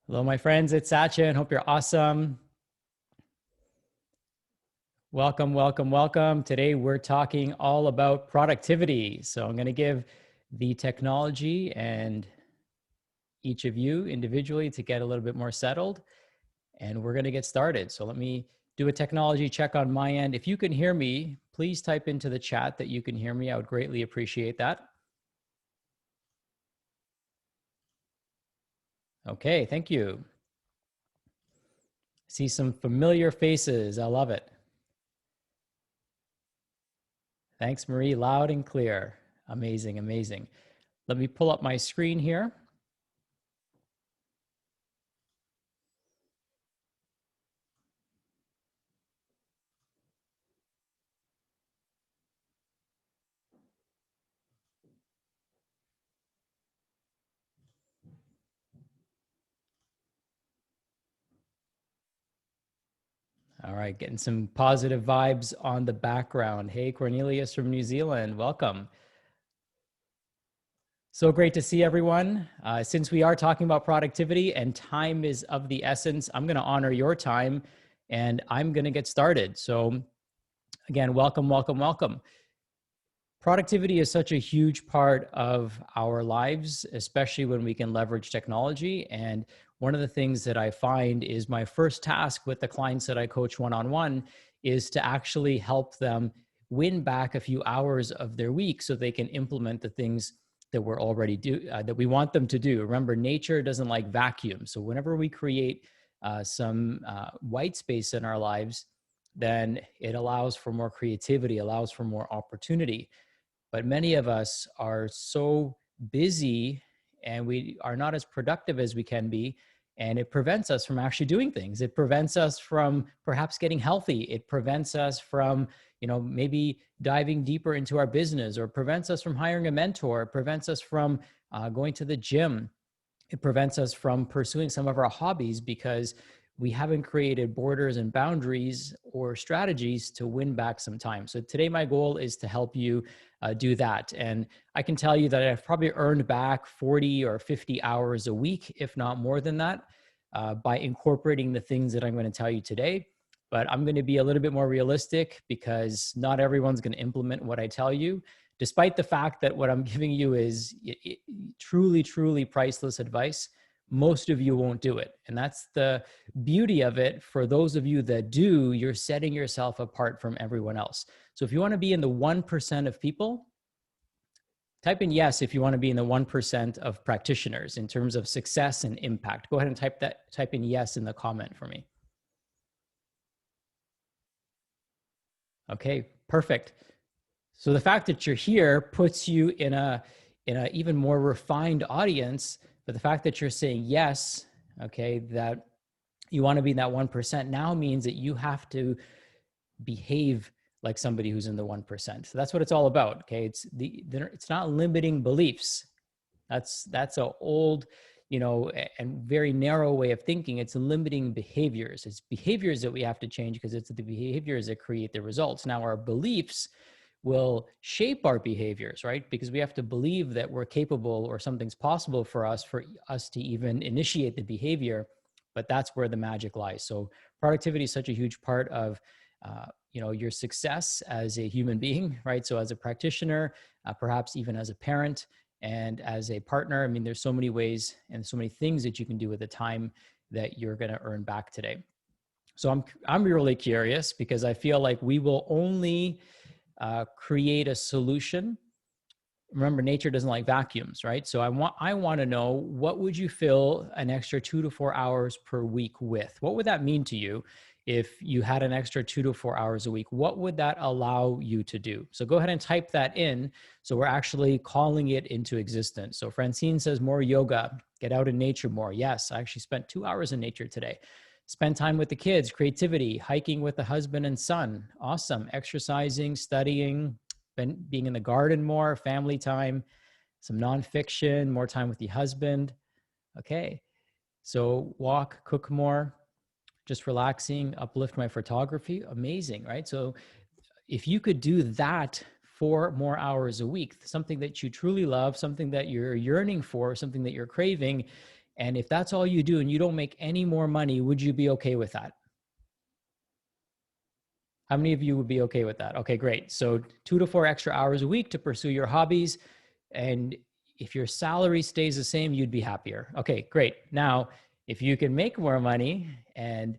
Hello, my friends. It's Sachin. Hope you're awesome. Welcome, welcome, welcome. Today, we're talking all about productivity. So I'm going to give the technology and each of you individually to get a little bit more settled, and we're going to get started. So let me do a technology check on my end. If you can hear me, please type into the chat that you can hear me. I would greatly appreciate that. Okay, thank you. See some familiar faces. I love it. Thanks, Marie. Loud and clear. Amazing, amazing. Let me pull up my screen here. All right, getting some positive vibes on the background. Hey, Cornelius from New Zealand, welcome. So great to see everyone. Since we are talking about productivity and time is of the essence, I'm going to honor your time and I'm going to get started. So again, welcome, welcome, welcome. Productivity is such a huge part of our lives, especially when we can leverage technology. And one of the things that I find is my first task with the clients that I coach one-on-one is to actually help them win back a few hours of their week so they can implement the things that we're already that we want them to do. Remember, nature doesn't like vacuum. So whenever we create some white space in our lives, then it allows for more creativity, allows for more opportunity. But many of us are so busy and we are not as productive as we can be. And it prevents us from actually doing things. It prevents us from perhaps getting healthy. It prevents us from, maybe diving deeper into our business, or prevents us from hiring a mentor. It prevents us from going to the gym. It prevents us from pursuing some of our hobbies because we haven't created borders and boundaries or strategies to win back some time. So today, my goal is to help you do that. And I can tell you that I've probably earned back 40 or 50 hours a week, if not more than that, by incorporating the things that I'm going to tell you today. But I'm going to be a little bit more realistic because not everyone's going to implement what I tell you, despite the fact that what I'm giving you is truly, truly priceless advice. Most of you won't do it. And that's the beauty of it. For those of you that do, you're setting yourself apart from everyone else. So if you want to be in the 1% of people, type in yes if you want to be in the 1% of practitioners in terms of success and impact. Go ahead and type in yes in the comment for me. Okay, perfect. So the fact that you're here puts you in a even more refined audience. But the fact that you're saying yes, okay, that you want to be in that 1% now means that you have to behave like somebody who's in the 1%. So that's what it's all about. Okay, it's not limiting beliefs. That's an old, and very narrow way of thinking. It's limiting behaviors. It's behaviors that we have to change because it's the behaviors that create the results. Now, our beliefs will shape our behaviors, right? Because we have to believe that we're capable or something's possible for us to even initiate the behavior. But that's where the magic lies. So productivity is such a huge part of your success as a human being, right? So as a practitioner, perhaps even as a parent and as a partner. I mean, there's so many ways and so many things that you can do with the time that you're going to earn back today. So I'm really curious because I feel like we will only create a solution. Remember, nature doesn't like vacuums, right? So I want to know, what would you fill an extra 2 to 4 hours per week with? What would that mean to you if you had an extra 2 to 4 hours a week? What would that allow you to do? So go ahead and type that in. So we're actually calling it into existence. So Francine says more yoga, get out in nature more. Yes, I actually spent 2 hours in nature today. Spend time with the kids, creativity, hiking with the husband and son. Awesome. Exercising, studying, being in the garden more, family time, some nonfiction, more time with the husband. Okay. So walk, cook more, just relaxing, uplift my photography. Amazing, right? So if you could do that 4 more hours a week, something that you truly love, something that you're yearning for, something that you're craving, And if that's all you do and you don't make any more money, would you be okay with that? How many of you would be okay with that? Okay, great. So 2 to 4 extra hours a week to pursue your hobbies. And if your salary stays the same, you'd be happier. Okay, great. Now, if you can make more money and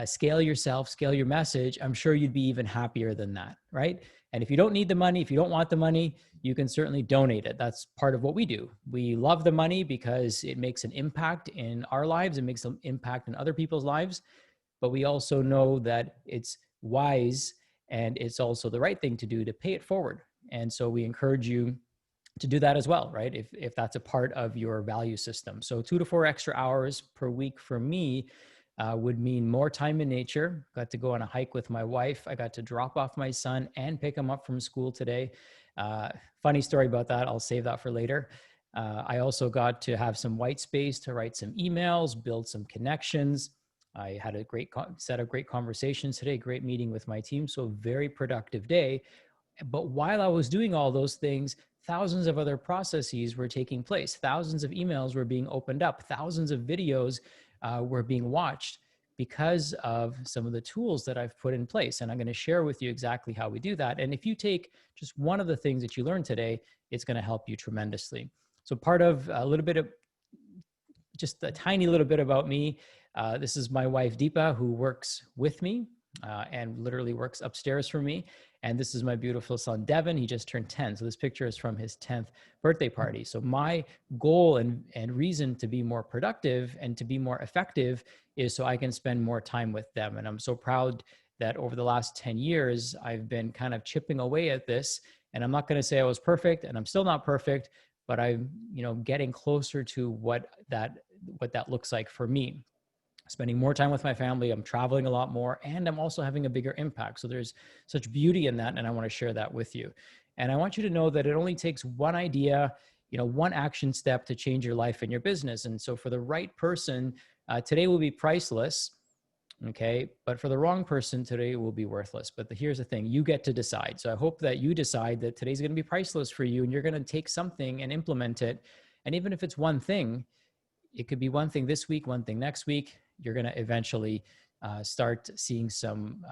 scale yourself, scale your message, I'm sure you'd be even happier than that, right? And if you don't need the money, if you don't want the money, you can certainly donate it. That's part of what we do. We love the money because it makes an impact in our lives, it makes an impact in other people's lives. But we also know that it's wise and it's also the right thing to do to pay it forward. And so we encourage you to do that as well, right? If that's a part of your value system. So 2 to 4 extra hours per week for me would mean more time in nature. Got to go on a hike with my wife. I got to drop off my son and pick him up from school today. Funny story about that. I'll save that for later. I also got to have some white space to write some emails, build some connections. I had a great set of great conversations today, great meeting with my team. So very productive day. But while I was doing all those things, thousands of other processes were taking place. Thousands of emails were being opened up. Thousands of videos were being watched because of some of the tools that I've put in place. And I'm going to share with you exactly how we do that. And if you take just one of the things that you learned today, it's going to help you tremendously. So part of a little bit of just a tiny little bit about me. This is my wife, Deepa, who works with me and literally works upstairs from me. And this is my beautiful son, Devin. He just turned 10. So this picture is from his 10th birthday party. So my goal and reason to be more productive and to be more effective is so I can spend more time with them. And I'm so proud that over the last 10 years, I've been kind of chipping away at this. And I'm not going to say I was perfect, and I'm still not perfect, but I'm, getting closer to what that looks like for me. Spending more time with my family, I'm traveling a lot more, and I'm also having a bigger impact. So there's such beauty in that, and I want to share that with you. And I want you to know that it only takes one idea, one action step to change your life and your business. And so for the right person, today will be priceless. Okay. But for the wrong person, today will be worthless. But here's the thing, you get to decide. So I hope that you decide that today's going to be priceless for you, and you're going to take something and implement it. And even if it's one thing, it could be one thing this week, one thing next week, you're going to eventually start seeing some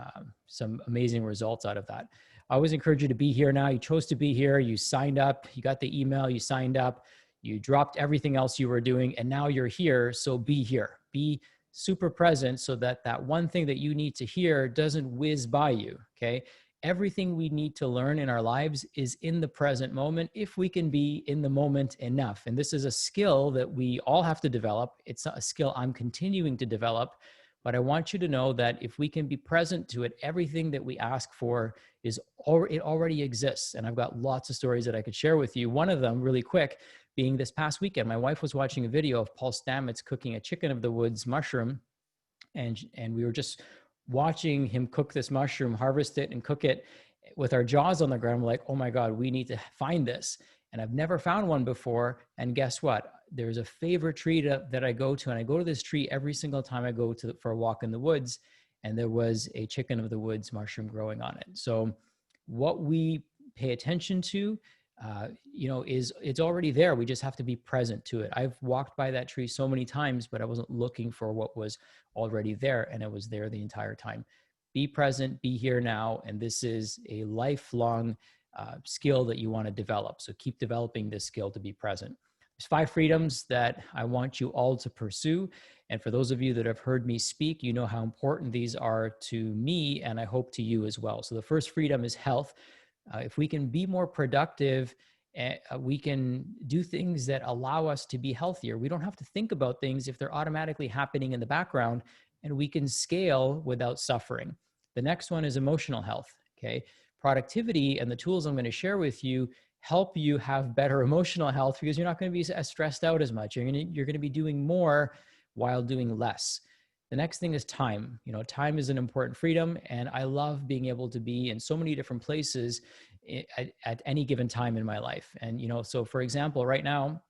amazing results out of that. I always encourage you to be here now. You chose to be here. You signed up. You got the email. You signed up. You dropped everything else you were doing, and now you're here. So be here. Be super present so that that one thing that you need to hear doesn't whiz by you, okay? Everything we need to learn in our lives is in the present moment if we can be in the moment enough. And this is a skill that we all have to develop. It's not a skill I'm continuing to develop, but I want you to know that if we can be present to it, everything that we ask for it already exists. And I've got lots of stories that I could share with you. One of them, really quick, being this past weekend, my wife was watching a video of Paul Stamets cooking a chicken of the woods mushroom. And we were just watching him cook this mushroom, harvest it and cook it with our jaws on the ground. We're like, oh my God, we need to find this. And I've never found one before. And guess what? There's a favorite tree that I go to, and I go to this tree every single time I go for a walk in the woods. And there was a chicken of the woods mushroom growing on it. So what we pay attention to, it's already there. We just have to be present to it. I've walked by that tree so many times, but I wasn't looking for what was already there, and it was there the entire time. Be present, be here now, and this is a lifelong skill that you want to develop. So keep developing this skill to be present. There's 5 freedoms that I want you all to pursue. And for those of you that have heard me speak, you know how important these are to me, and I hope to you as well. So the first freedom is health. If we can be more productive, we can do things that allow us to be healthier. We don't have to think about things if they're automatically happening in the background, and we can scale without suffering. The next one is emotional health. Okay. Productivity and the tools I'm going to share with you help you have better emotional health because you're not going to be as stressed out as much. You're going to be doing more while doing less. The next thing is time. Time is an important freedom, and I love being able to be in so many different places at any given time in my life. And, so for example, right now,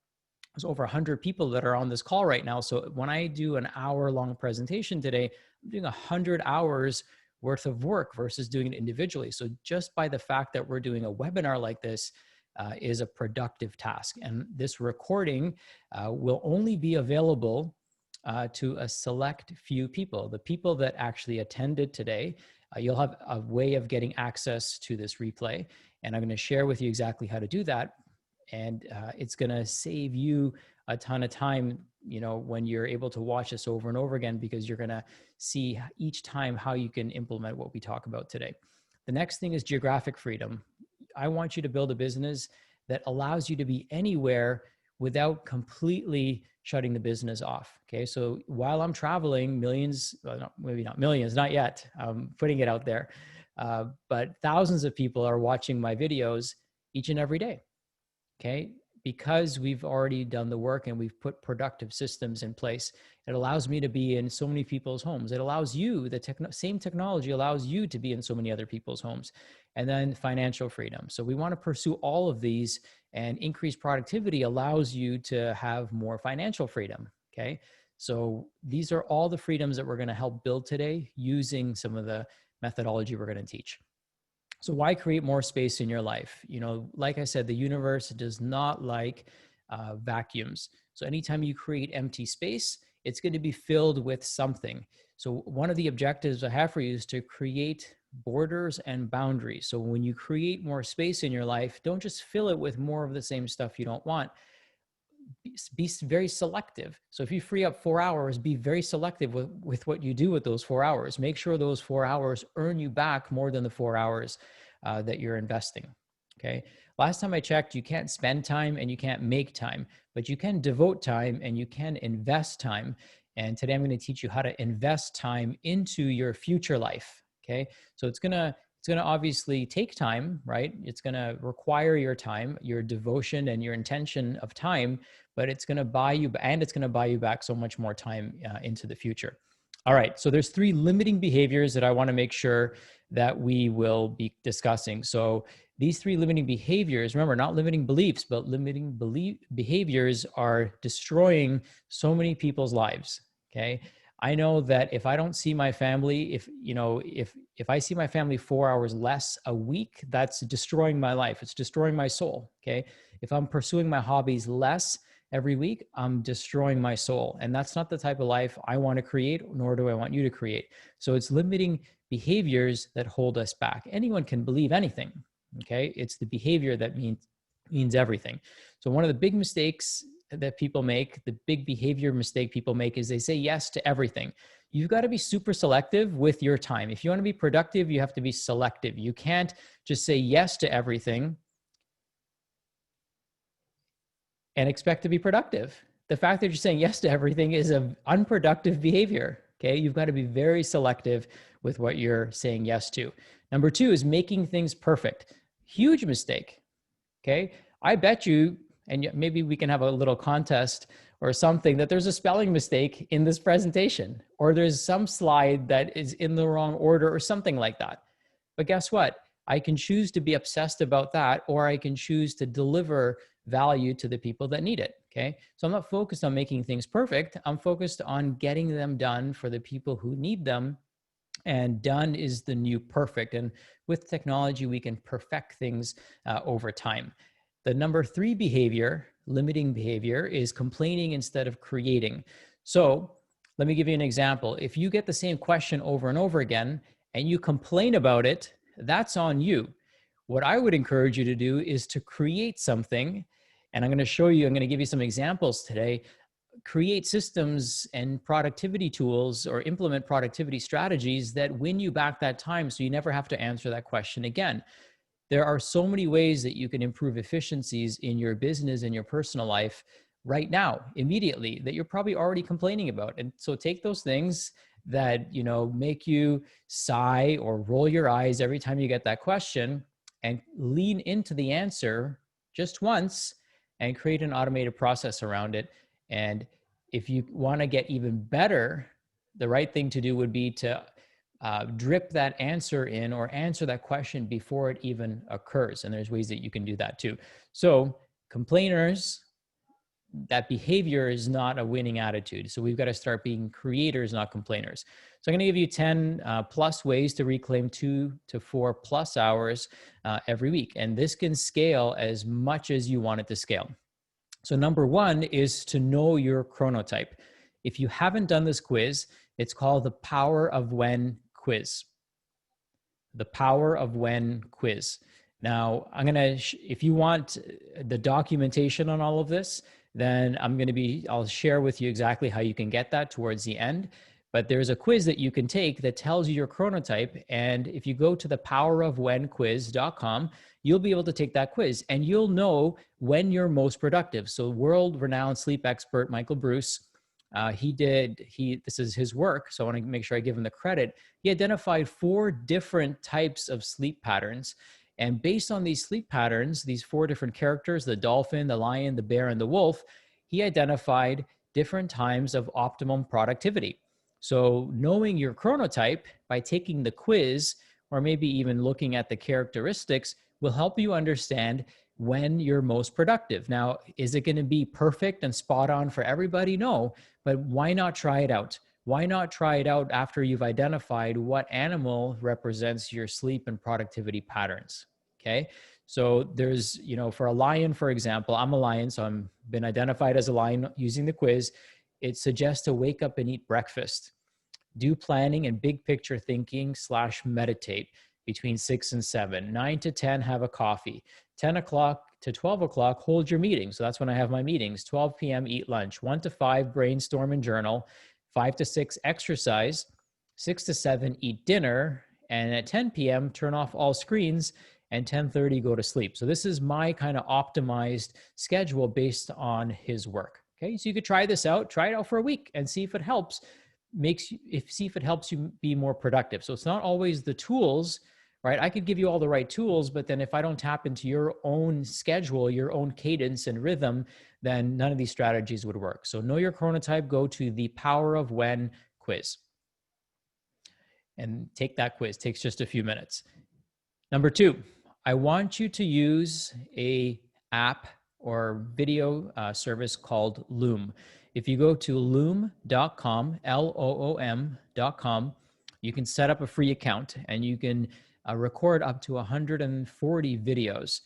there's over 100 people that are on this call right now. So when I do an hour-long presentation today, I'm doing 100 hours worth of work versus doing it individually. So just by the fact that we're doing a webinar like this, is a productive task. And this recording will only be available to a select few people. The people that actually attended today, you'll have a way of getting access to this replay. And I'm going to share with you exactly how to do that. And it's going to save you a ton of time, you know, when you're able to watch this over and over again, because you're going to see each time how you can implement what we talk about today. The next thing is geographic freedom. I want you to build a business that allows you to be anywhere without completely shutting the business off. Okay. So while I'm traveling, millions, well, no, maybe not millions, not yet, I'm putting it out there, but thousands of people are watching my videos each and every day. Okay. Because we've already done the work and we've put productive systems in place, it allows me to be in so many people's homes. It allows you, same technology allows you to be in so many other people's homes. And then financial freedom. So we want to pursue all of these, and increased productivity allows you to have more financial freedom. Okay. So these are all the freedoms that we're going to help build today using some of the methodology we're going to teach. So why create more space in your life? You know, like I said, the universe does not like vacuums. So anytime you create empty space, it's going to be filled with something. So one of the objectives I have for you is to create borders and boundaries. So when you create more space in your life, don't just fill it with more of the same stuff you don't want. Be very selective. So if you free up 4 hours, be very selective with what you do with those 4 hours. Make sure those 4 hours earn you back more than the 4 hours that you're investing. Okay. Last time I checked, you can't spend time and you can't make time, but you can devote time and you can invest time. And today I'm going to teach you how to invest time into your future life. Okay. So it's going to obviously take time, right? It's going to require your time, your devotion, and your intention of time, but it's going to buy you, and it's going to buy you back so much more time into the future. All right. So there's 3 limiting behaviors that I want to make sure that we will be discussing. So these 3 limiting behaviors, remember, not limiting beliefs, but limiting behaviors are destroying so many people's lives. Okay. I know that if I don't see my family, if I see my family 4 hours less a week, that's destroying my life. It's destroying my soul. Okay. If I'm pursuing my hobbies less every week, I'm destroying my soul. And that's not the type of life I want to create, nor do I want you to create. So it's limiting behaviors that hold us back. Anyone can believe anything. Okay. It's the behavior that means everything. So one of the big mistakes that people make, the big behavior mistake people make, is they say yes to everything. You've got to be super selective with your time. If you want to be productive, you have to be selective. You can't just say yes to everything and expect to be productive. The fact that you're saying yes to everything is an unproductive behavior. Okay. You've got to be very selective with what you're saying yes to. Number 2 is making things perfect. Huge mistake. Okay. I bet you, and maybe we can have a little contest or something, that there's a spelling mistake in this presentation, or there's some slide that is in the wrong order or something like that. But guess what? I can choose to be obsessed about that, or I can choose to deliver value to the people that need it. Okay. So I'm not focused on making things perfect. I'm focused on getting them done for the people who need them. And done is the new perfect. And with technology, we can perfect things over time. The number 3 behavior, limiting behavior, is complaining instead of creating. So let me give you an example. If you get the same question over and over again and you complain about it, that's on you. What I would encourage you to do is to create something. And I'm going to give you some examples today. Create systems and productivity tools, or implement productivity strategies that win you back that time, so you never have to answer that question again. There are so many ways that you can improve efficiencies in your business and your personal life right now, immediately, that you're probably already complaining about. And so take those things that, make you sigh or roll your eyes every time you get that question, and lean into the answer just once and create an automated process around it. And if you want to get even better, the right thing to do would be to drip that answer in, or answer that question before it even occurs. And there's ways that you can do that too. So complainers that behavior is not a winning attitude. So we've got to start being creators, not complainers. So I'm going to give you 10 plus ways to reclaim 2 to 4 plus hours every week. And this can scale as much as you want it to scale. So number one is to know your chronotype. If you haven't done this quiz, it's called the Power of When quiz. The Power of When quiz. Now, if you want the documentation on all of this, then I'll share with you exactly how you can get that towards the end. But there's a quiz that you can take that tells you your chronotype. And if you go to the powerofwhenquiz.com, you'll be able to take that quiz and you'll know when you're most productive. So world-renowned sleep expert Michael Bruce, this is his work, so I want to make sure I give him the credit. He identified 4 different types of sleep patterns. And based on these sleep patterns, these 4 different characters, the dolphin, the lion, the bear, and the wolf, he identified different times of optimum productivity. So knowing your chronotype by taking the quiz, or maybe even looking at the characteristics, will help you understand when you're most productive. Now, is it going to be perfect and spot on for everybody? No, but why not try it out? Why not try it out after you've identified what animal represents your sleep and productivity patterns? Okay. So there's, for a lion, for example, I'm a lion, so I'm been identified as a lion using the quiz. It suggests to wake up and eat breakfast, do planning and big picture thinking / meditate between 6 and 7, 9 to 10, have a coffee, 10 o'clock to 12 o'clock, hold your meeting. So that's when I have my meetings. 12 p.m., eat lunch, 1 to 5, brainstorm and journal, 5 to 6, exercise, 6 to 7, eat dinner. And at 10 p.m., turn off all screens, and 10:30, go to sleep. So this is my kind of optimized schedule based on his work. Okay, so you could try this out, try it out for a week and see if it helps. See if it helps you be more productive. So it's not always the tools, right? I could give you all the right tools, but then if I don't tap into your own schedule, your own cadence and rhythm, then none of these strategies would work. So know your chronotype, go to the Power of When quiz and take that quiz. It takes just a few minutes. Number 2, I want you to use a app or video service called Loom. If you go to loom.com, Loom.com, you can set up a free account and you can record up to 140 videos.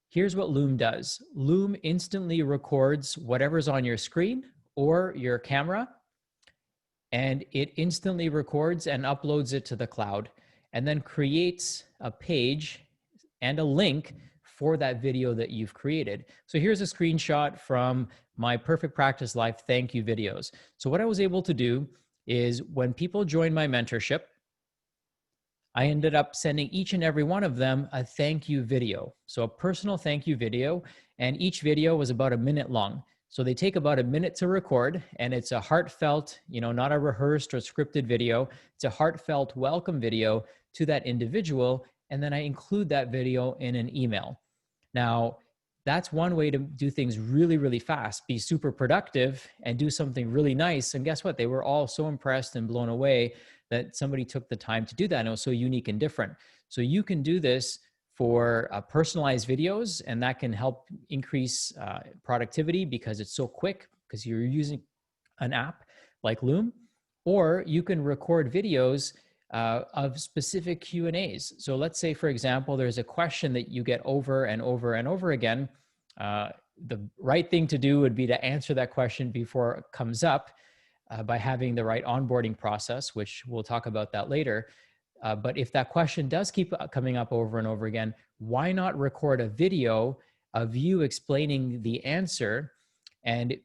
Here's what Loom does. Loom instantly records whatever's on your screen or your camera, and it instantly records and uploads it to the cloud, and then creates a page and a link for that video that you've created. So here's a screenshot from my Perfect Practice Life thank you videos. So what I was able to do is when people joined my mentorship, I ended up sending each and every one of them a thank you video. So a personal thank you video, and each video was about a minute long. So they take about a minute to record, and it's a heartfelt, not a rehearsed or scripted video. It's a heartfelt welcome video to that individual. And then I include that video in an email. Now, that's one way to do things really, really fast, be super productive and do something really nice. And guess what? They were all so impressed and blown away that somebody took the time to do that. And it was so unique and different. So you can do this for personalized videos, and that can help increase productivity because it's so quick because you're using an app like Loom. Or you can record videos of specific Q&As. So let's say, for example, there's a question that you get over and over and over again. The right thing to do would be to answer that question before it comes up by having the right onboarding process, which we'll talk about that later. But if that question does keep coming up over and over again, why not record a video of you explaining the answer and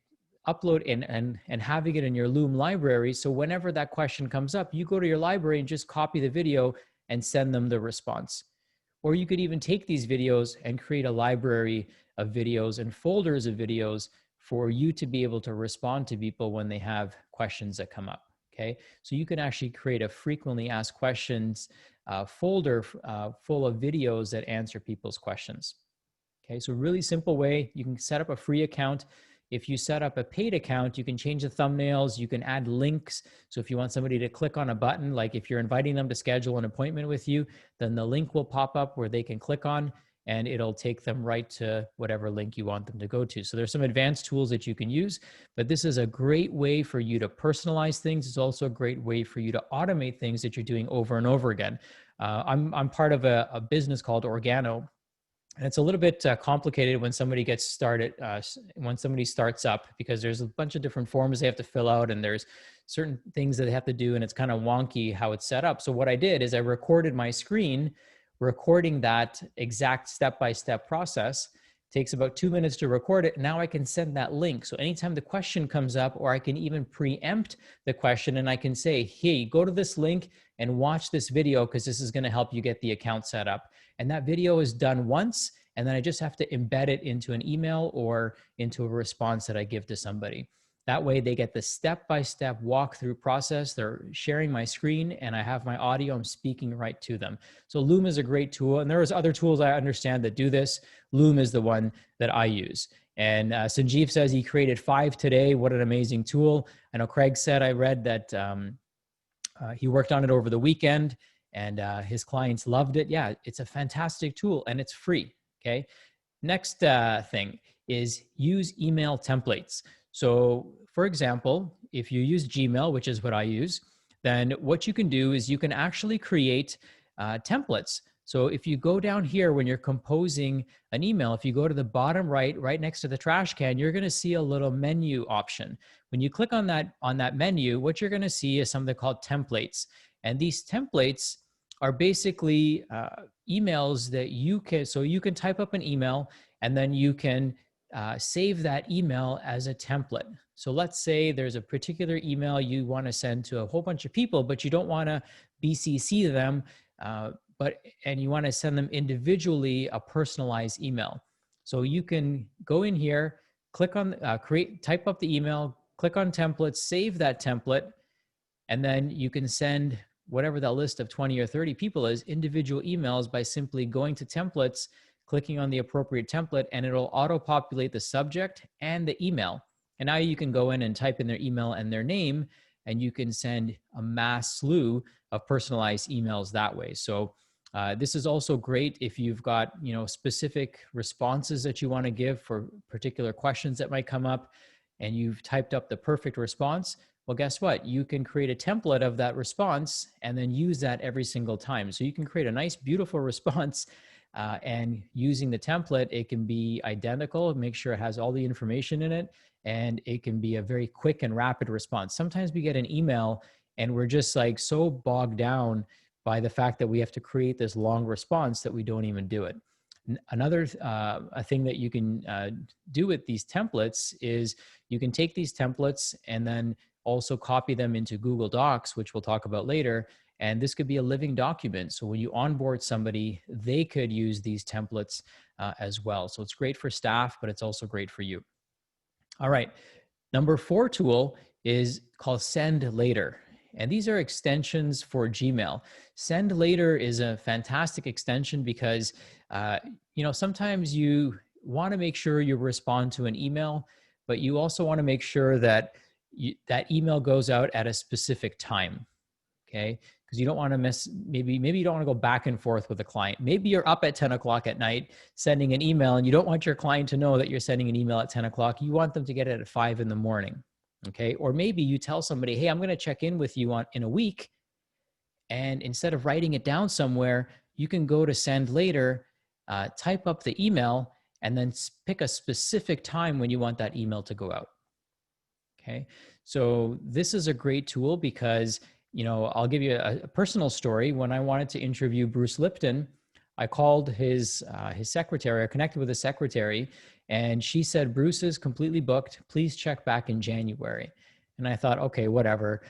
upload and having it in your Loom library. So whenever that question comes up, you go to your library and just copy the video and send them the response. Or you could even take these videos and create a library of videos and folders of videos for you to be able to respond to people when they have questions that come up. Okay, so you can actually create a frequently asked questions folder full of videos that answer people's questions. Okay, so really simple way. You can set up a free account. If you set up a paid account, you can change the thumbnails, you can add links. So if you want somebody to click on a button, like if you're inviting them to schedule an appointment with you, then the link will pop up where they can click on. and it'll take them right to whatever link you want them to go to. So there's some advanced tools that you can use, but this is a great way for you to personalize things. It's also a great way for you to automate things that you're doing over and over again. I'm part of a business called Organo, and it's a little bit complicated when somebody gets started, when somebody starts up, because there's a bunch of different forms they have to fill out, and there's certain things that they have to do, and it's kind of wonky how it's set up. So what I did is I recorded my screen, recording that exact step-by-step process. Takes about 2 minutes to record it. Now I can send that link. So anytime the question comes up, or I can even preempt the question, and I can say, hey, go to this link and watch this video, because this is going to help you get the account set up. And that video is done once, and then I just have to embed it into an email or into a response that I give to somebody. That way they get the step-by-step walkthrough process. They're sharing my screen, and I have my audio. I'm speaking right to them. So Loom is a great tool, and there's other tools I understand that do this. Loom is the one that I use. And Sanjeev says he created 5 today. What an amazing tool. I know Craig said, I read that he worked on it over the weekend, and his clients loved it. Yeah, it's a fantastic tool, and it's free, okay? Next thing is use email templates. So for example, if you use Gmail, which is what I use, then what you can do is you can actually create templates. So if you go down here when you're composing an email, if you go to the bottom right next to the trash can, you're going to see a little menu option. When you click on that menu, what you're going to see is something called templates. And these templates are basically emails that you can type up an email, and then you can save that email as a template. So let's say there's a particular email you want to send to a whole bunch of people, but you don't want to BCC them, and you want to send them individually a personalized email. So you can go in here, click on type up the email, click on templates, save that template, and then you can send whatever that list of 20 or 30 people is individual emails by simply going to templates, clicking on the appropriate template, and it'll auto-populate the subject and the email. And now you can go in and type in their email and their name, and you can send a mass slew of personalized emails that way. So this is also great if you've got specific responses that you want to give for particular questions that might come up, and you've typed up the perfect response. Well, guess what? You can create a template of that response and then use that every single time. So you can create a nice, beautiful response, and using the template, it can be identical, make sure it has all the information in it, and it can be a very quick and rapid response. Sometimes we get an email and we're just like so bogged down by the fact that we have to create this long response that we don't even do it. Another a thing that you can do with these templates is you can take these templates and then also copy them into Google Docs, which we'll talk about later. And this could be a living document. So when you onboard somebody, they could use these templates as well. So it's great for staff, but it's also great for you. All right. Number 4 tool is called Send Later. And these are extensions for Gmail. Send Later is a fantastic extension because, sometimes you want to make sure you respond to an email, but you also want to make sure that that email goes out at a specific time, okay? Because you don't want to miss, maybe you don't want to go back and forth with a client. Maybe you're up at 10 o'clock at night sending an email, and you don't want your client to know that you're sending an email at 10 o'clock. You want them to get it at 5 in the morning. Okay. Or maybe you tell somebody, hey, I'm going to check in with you in a week. And instead of writing it down somewhere, you can go to Send Later, type up the email, and then pick a specific time when you want that email to go out. Okay. So this is a great tool because, I'll give you a personal story. When I wanted to interview Bruce Lipton, I called his secretary. I connected with his secretary, and she said, Bruce is completely booked. Please check back in January. And I thought, okay, whatever.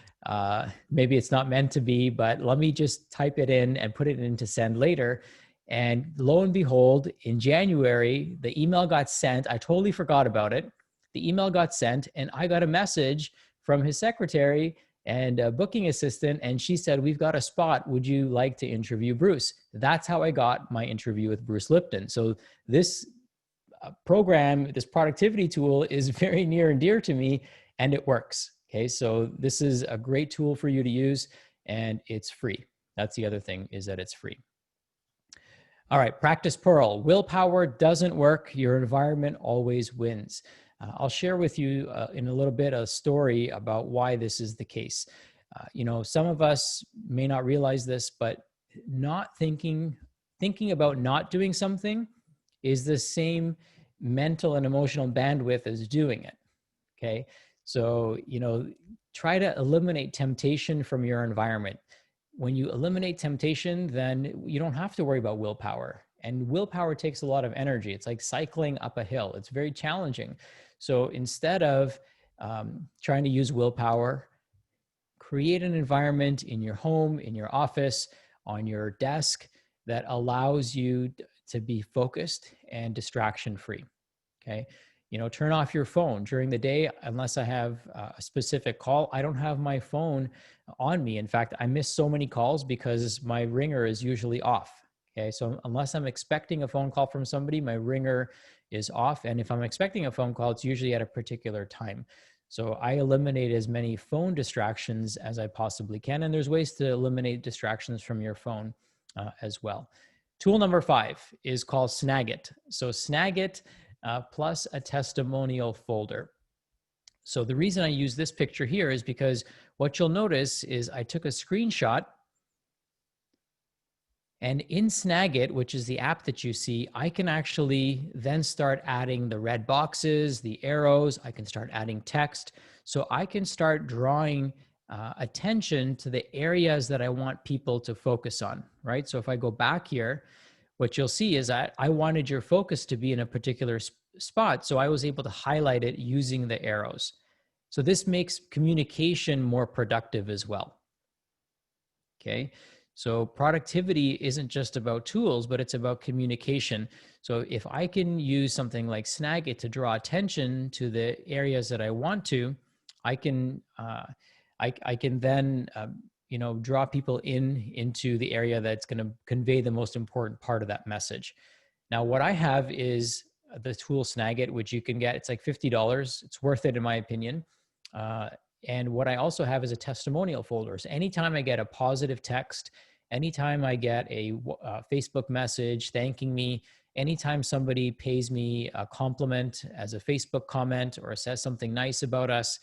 Maybe it's not meant to be, but let me just type it in and put it into Send Later. And lo and behold, in January, the email got sent. I totally forgot about it. The email got sent, and I got a message from his secretary and a booking assistant, and she said, we've got a spot. Would you like to interview Bruce? That's how I got my interview with Bruce Lipton. So this program, this productivity tool is very near and dear to me, and it works. Okay, so this is a great tool for you to use, and it's free. That's the other thing, is that it's free. All right, practice Pearl. Willpower doesn't work. Your environment always wins. I'll share with you in a little bit a story about why this is the case. Some of us may not realize this, but not thinking about not doing something is the same mental and emotional bandwidth as doing it. Okay. So, try to eliminate temptation from your environment. When you eliminate temptation, then you don't have to worry about willpower. And willpower takes a lot of energy. It's like cycling up a hill, it's very challenging. So instead of trying to use willpower, create an environment in your home, in your office, on your desk that allows you to be focused and distraction free. Okay. Turn off your phone during the day. Unless I have a specific call, I don't have my phone on me. In fact, I miss so many calls because my ringer is usually off. Okay. So unless I'm expecting a phone call from somebody, my ringer is off. And if I'm expecting a phone call, it's usually at a particular time. So I eliminate as many phone distractions as I possibly can. And there's ways to eliminate distractions from your phone as well. Tool number 5 is called Snagit. So Snagit plus a testimonial folder. So the reason I use this picture here is because what you'll notice is I took a screenshot, and in Snagit, which is the app that you see, I can actually then start adding the red boxes, the arrows. I can start adding text. So I can start drawing attention to the areas that I want people to focus on, right? So if I go back here, what you'll see is that I wanted your focus to be in a particular spot. So I was able to highlight it using the arrows. So this makes communication more productive as well. Okay. So productivity isn't just about tools, but it's about communication. So if I can use something like Snagit to draw attention to the areas that I want to, I can then draw people into the area that's going to convey the most important part of that message. Now, what I have is the tool Snagit, which you can get. It's like $50. It's worth it in my opinion. And what I also have is a testimonial folder. So anytime I get a positive text, anytime I get a Facebook message thanking me, anytime somebody pays me a compliment as a Facebook comment or says something nice about us,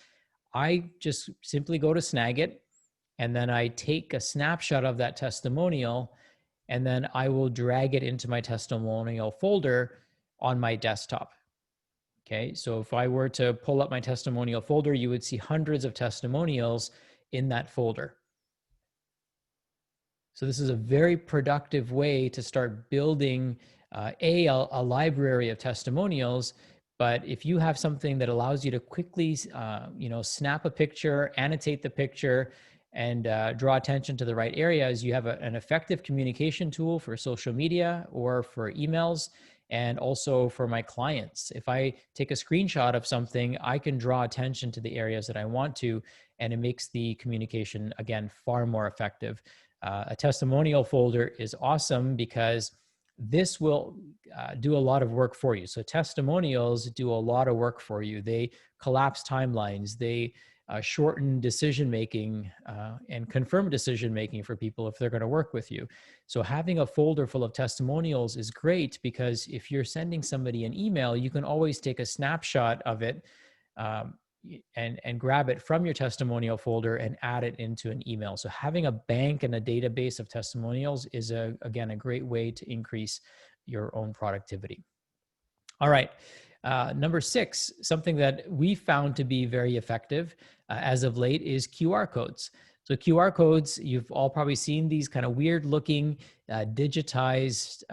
I just simply go to Snagit and then I take a snapshot of that testimonial and then I will drag it into my testimonial folder on my desktop. Okay, so if I were to pull up my testimonial folder, you would see hundreds of testimonials in that folder. So this is a very productive way to start building a library of testimonials. But if you have something that allows you to quickly, snap a picture, annotate the picture, and draw attention to the right areas, you have an effective communication tool for social media or for emails, and also for my clients. If I take a screenshot of something, I can draw attention to the areas that I want to, and it makes the communication, again, far more effective. A testimonial folder is awesome because this will do a lot of work for you. So testimonials do a lot of work for you. They collapse timelines. They shorten decision-making and confirm decision-making for people if they're going to work with you. So having a folder full of testimonials is great because if you're sending somebody an email, you can always take a snapshot of it and grab it from your testimonial folder and add it into an email. So having a bank and a database of testimonials is, again, a great way to increase your own productivity. All right. Number 6, something that we found to be very effective as of late is QR codes. So QR codes, you've all probably seen these kind of weird looking digitized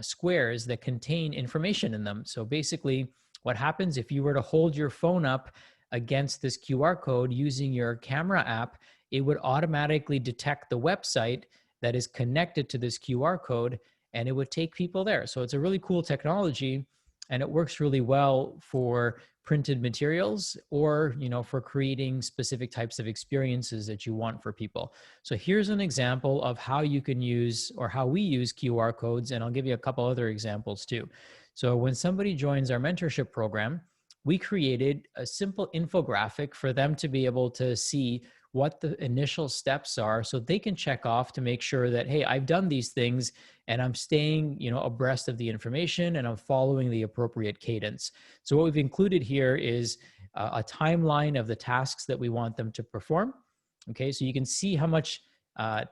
squares that contain information in them. So basically what happens if you were to hold your phone up against this QR code using your camera app, it would automatically detect the website that is connected to this QR code and it would take people there. So it's a really cool technology. And it works really well for printed materials or, for creating specific types of experiences that you want for people. So here's an example of how you can use or how we use QR codes. And I'll give you a couple other examples too. So when somebody joins our mentorship program, we created a simple infographic for them to be able to see what the initial steps are so they can check off to make sure that, hey, I've done these things and I'm staying, abreast of the information and I'm following the appropriate cadence. So what we've included here is a timeline of the tasks that we want them to perform. Okay, so you can see how much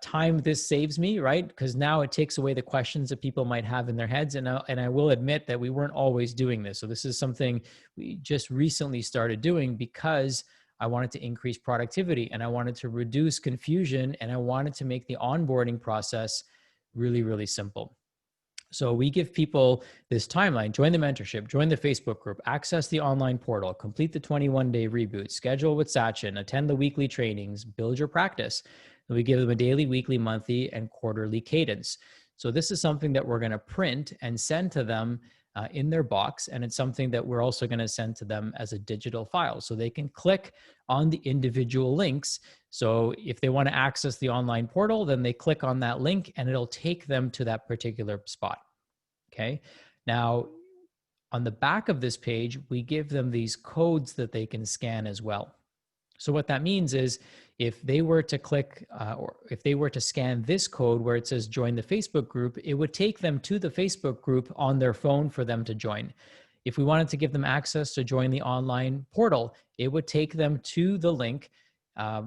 time this saves me, right? Because now it takes away the questions that people might have in their heads. And I will admit that we weren't always doing this. So this is something we just recently started doing because I wanted to increase productivity and I wanted to reduce confusion and I wanted to make the onboarding process really, really simple. So we give people this timeline: join the mentorship, join the Facebook group, access the online portal, complete the 21-day reboot, schedule with Sachin, attend the weekly trainings, build your practice. And we give them a daily, weekly, monthly, and quarterly cadence. So this is something that we're going to print and send to them in their box. And it's something that we're also going to send to them as a digital file so they can click on the individual links. So if they want to access the online portal, then they click on that link and it'll take them to that particular spot. Okay. Now, on the back of this page, we give them these codes that they can scan as well. So what that means is if they were to click or if they were to scan this code where it says join the Facebook group, it would take them to the Facebook group on their phone for them to join. If we wanted to give them access to join the online portal, it would take them to the link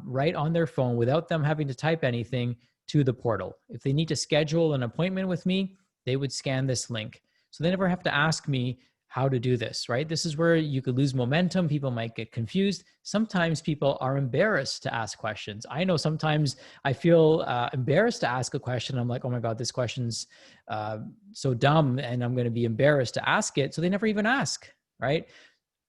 right on their phone without them having to type anything to the portal. If they need to schedule an appointment with me, they would scan this link. So they never have to ask me how to do this, right? This is where you could lose momentum. People might get confused. Sometimes people are embarrassed to ask questions. I know sometimes I feel embarrassed to ask a question. I'm like, oh my God, this question's so dumb and I'm going to be embarrassed to ask it. So they never even ask, right?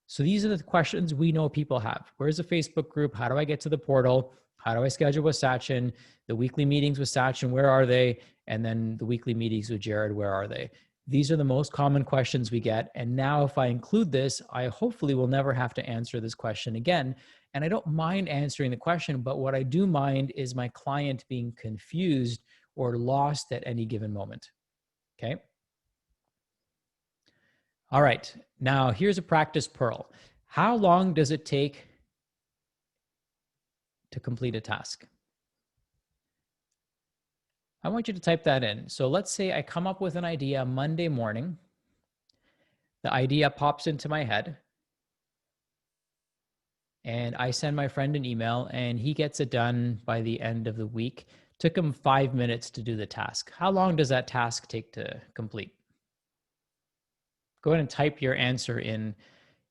So these are the questions we know people have. Where's the Facebook group? How do I get to the portal? How do I schedule with Sachin? The weekly meetings with Sachin, where are they? And then the weekly meetings with Jared, where are they? These are the most common questions we get. And now if I include this, I hopefully will never have to answer this question again. And I don't mind answering the question, but what I do mind is my client being confused or lost at any given moment. Okay. All right. Now here's a practice pearl. How long does it take to complete a task? I want you to type that in. So let's say I come up with an idea Monday morning. The idea pops into my head. And I send my friend an email and he gets it done by the end of the week. Took him 5 minutes to do the task. How long does that task take to complete? Go ahead and type your answer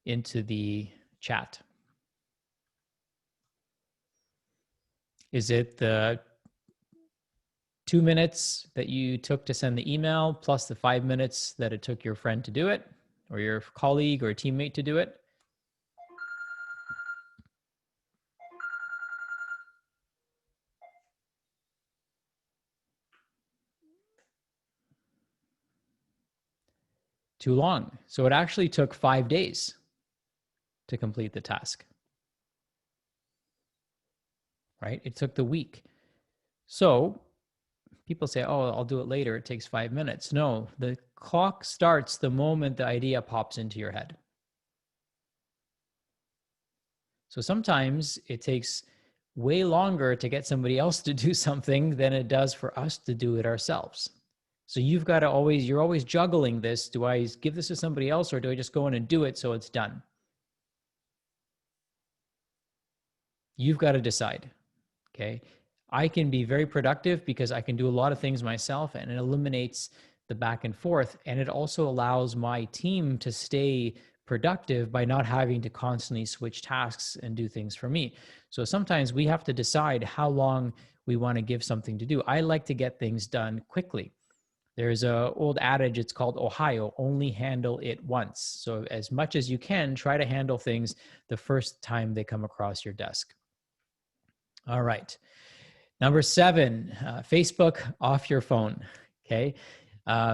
into the chat. Is it the 2 minutes that you took to send the email plus the 5 minutes that it took your friend to do it, or your colleague or teammate to do it? Too long. So it actually took 5 days to complete the task, right? It took the week. So people say, oh, I'll do it later. It takes 5 minutes. No, the clock starts the moment the idea pops into your head. So sometimes it takes way longer to get somebody else to do something than it does for us to do it ourselves. So you've got to you're always juggling this. Do I give this to somebody else or do I just go in and do it so it's done? You've got to decide, okay? I can be very productive because I can do a lot of things myself and it eliminates the back and forth. And it also allows my team to stay productive by not having to constantly switch tasks and do things for me. So sometimes we have to decide how long we want to give something to do. I like to get things done quickly. There's an old adage, it's called Ohio, only handle it once. So as much as you can, try to handle things the first time they come across your desk. All right. Number 7, Facebook off your phone. Okay.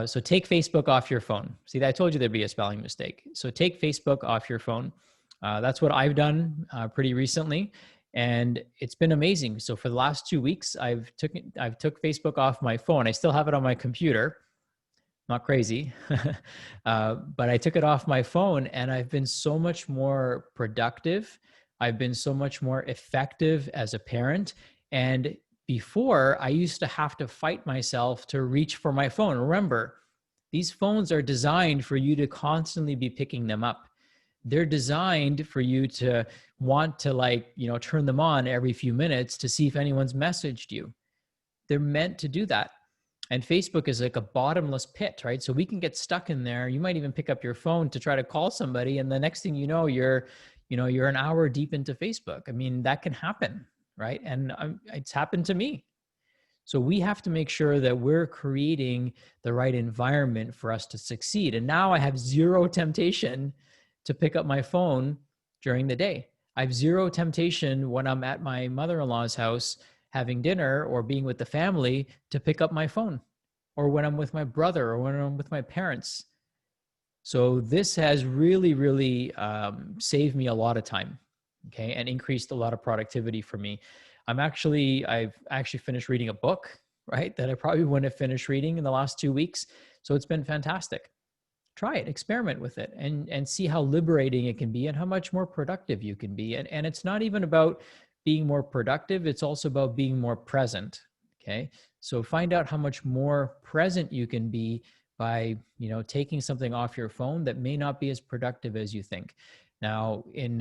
So take Facebook off your phone. See, I told you there'd be a spelling mistake. So take Facebook off your phone. That's what I've done pretty recently. And it's been amazing. So for the last 2 weeks, I've took Facebook off my phone. I still have it on my computer. Not crazy, but I took it off my phone and I've been so much more productive. I've been so much more effective as a parent. And before, I used to have to fight myself to reach for my phone. Remember, these phones are designed for you to constantly be picking them up. They're designed for you to want to, like, turn them on every few minutes to see if anyone's messaged you. They're meant to do that. And Facebook is like a bottomless pit, right? So we can get stuck in there. You might even pick up your phone to try to call somebody, and the next thing you know, you're an hour deep into Facebook. I mean, that can happen, right? And it's happened to me. So we have to make sure that we're creating the right environment for us to succeed. And now I have zero temptation to pick up my phone during the day. I have zero temptation when I'm at my mother-in-law's house having dinner or being with the family to pick up my phone, or when I'm with my brother, or when I'm with my parents. So this has really, really saved me a lot of time, okay, and increased a lot of productivity for me. I've actually finished reading a book, right, that I probably wouldn't have finished reading in the last 2 weeks. So it's been fantastic. Try it, experiment with it, and see how liberating it can be and how much more productive you can be. And it's not even about being more productive, it's also about being more present, okay? So find out how much more present you can be by, taking something off your phone that may not be as productive as you think. Now, in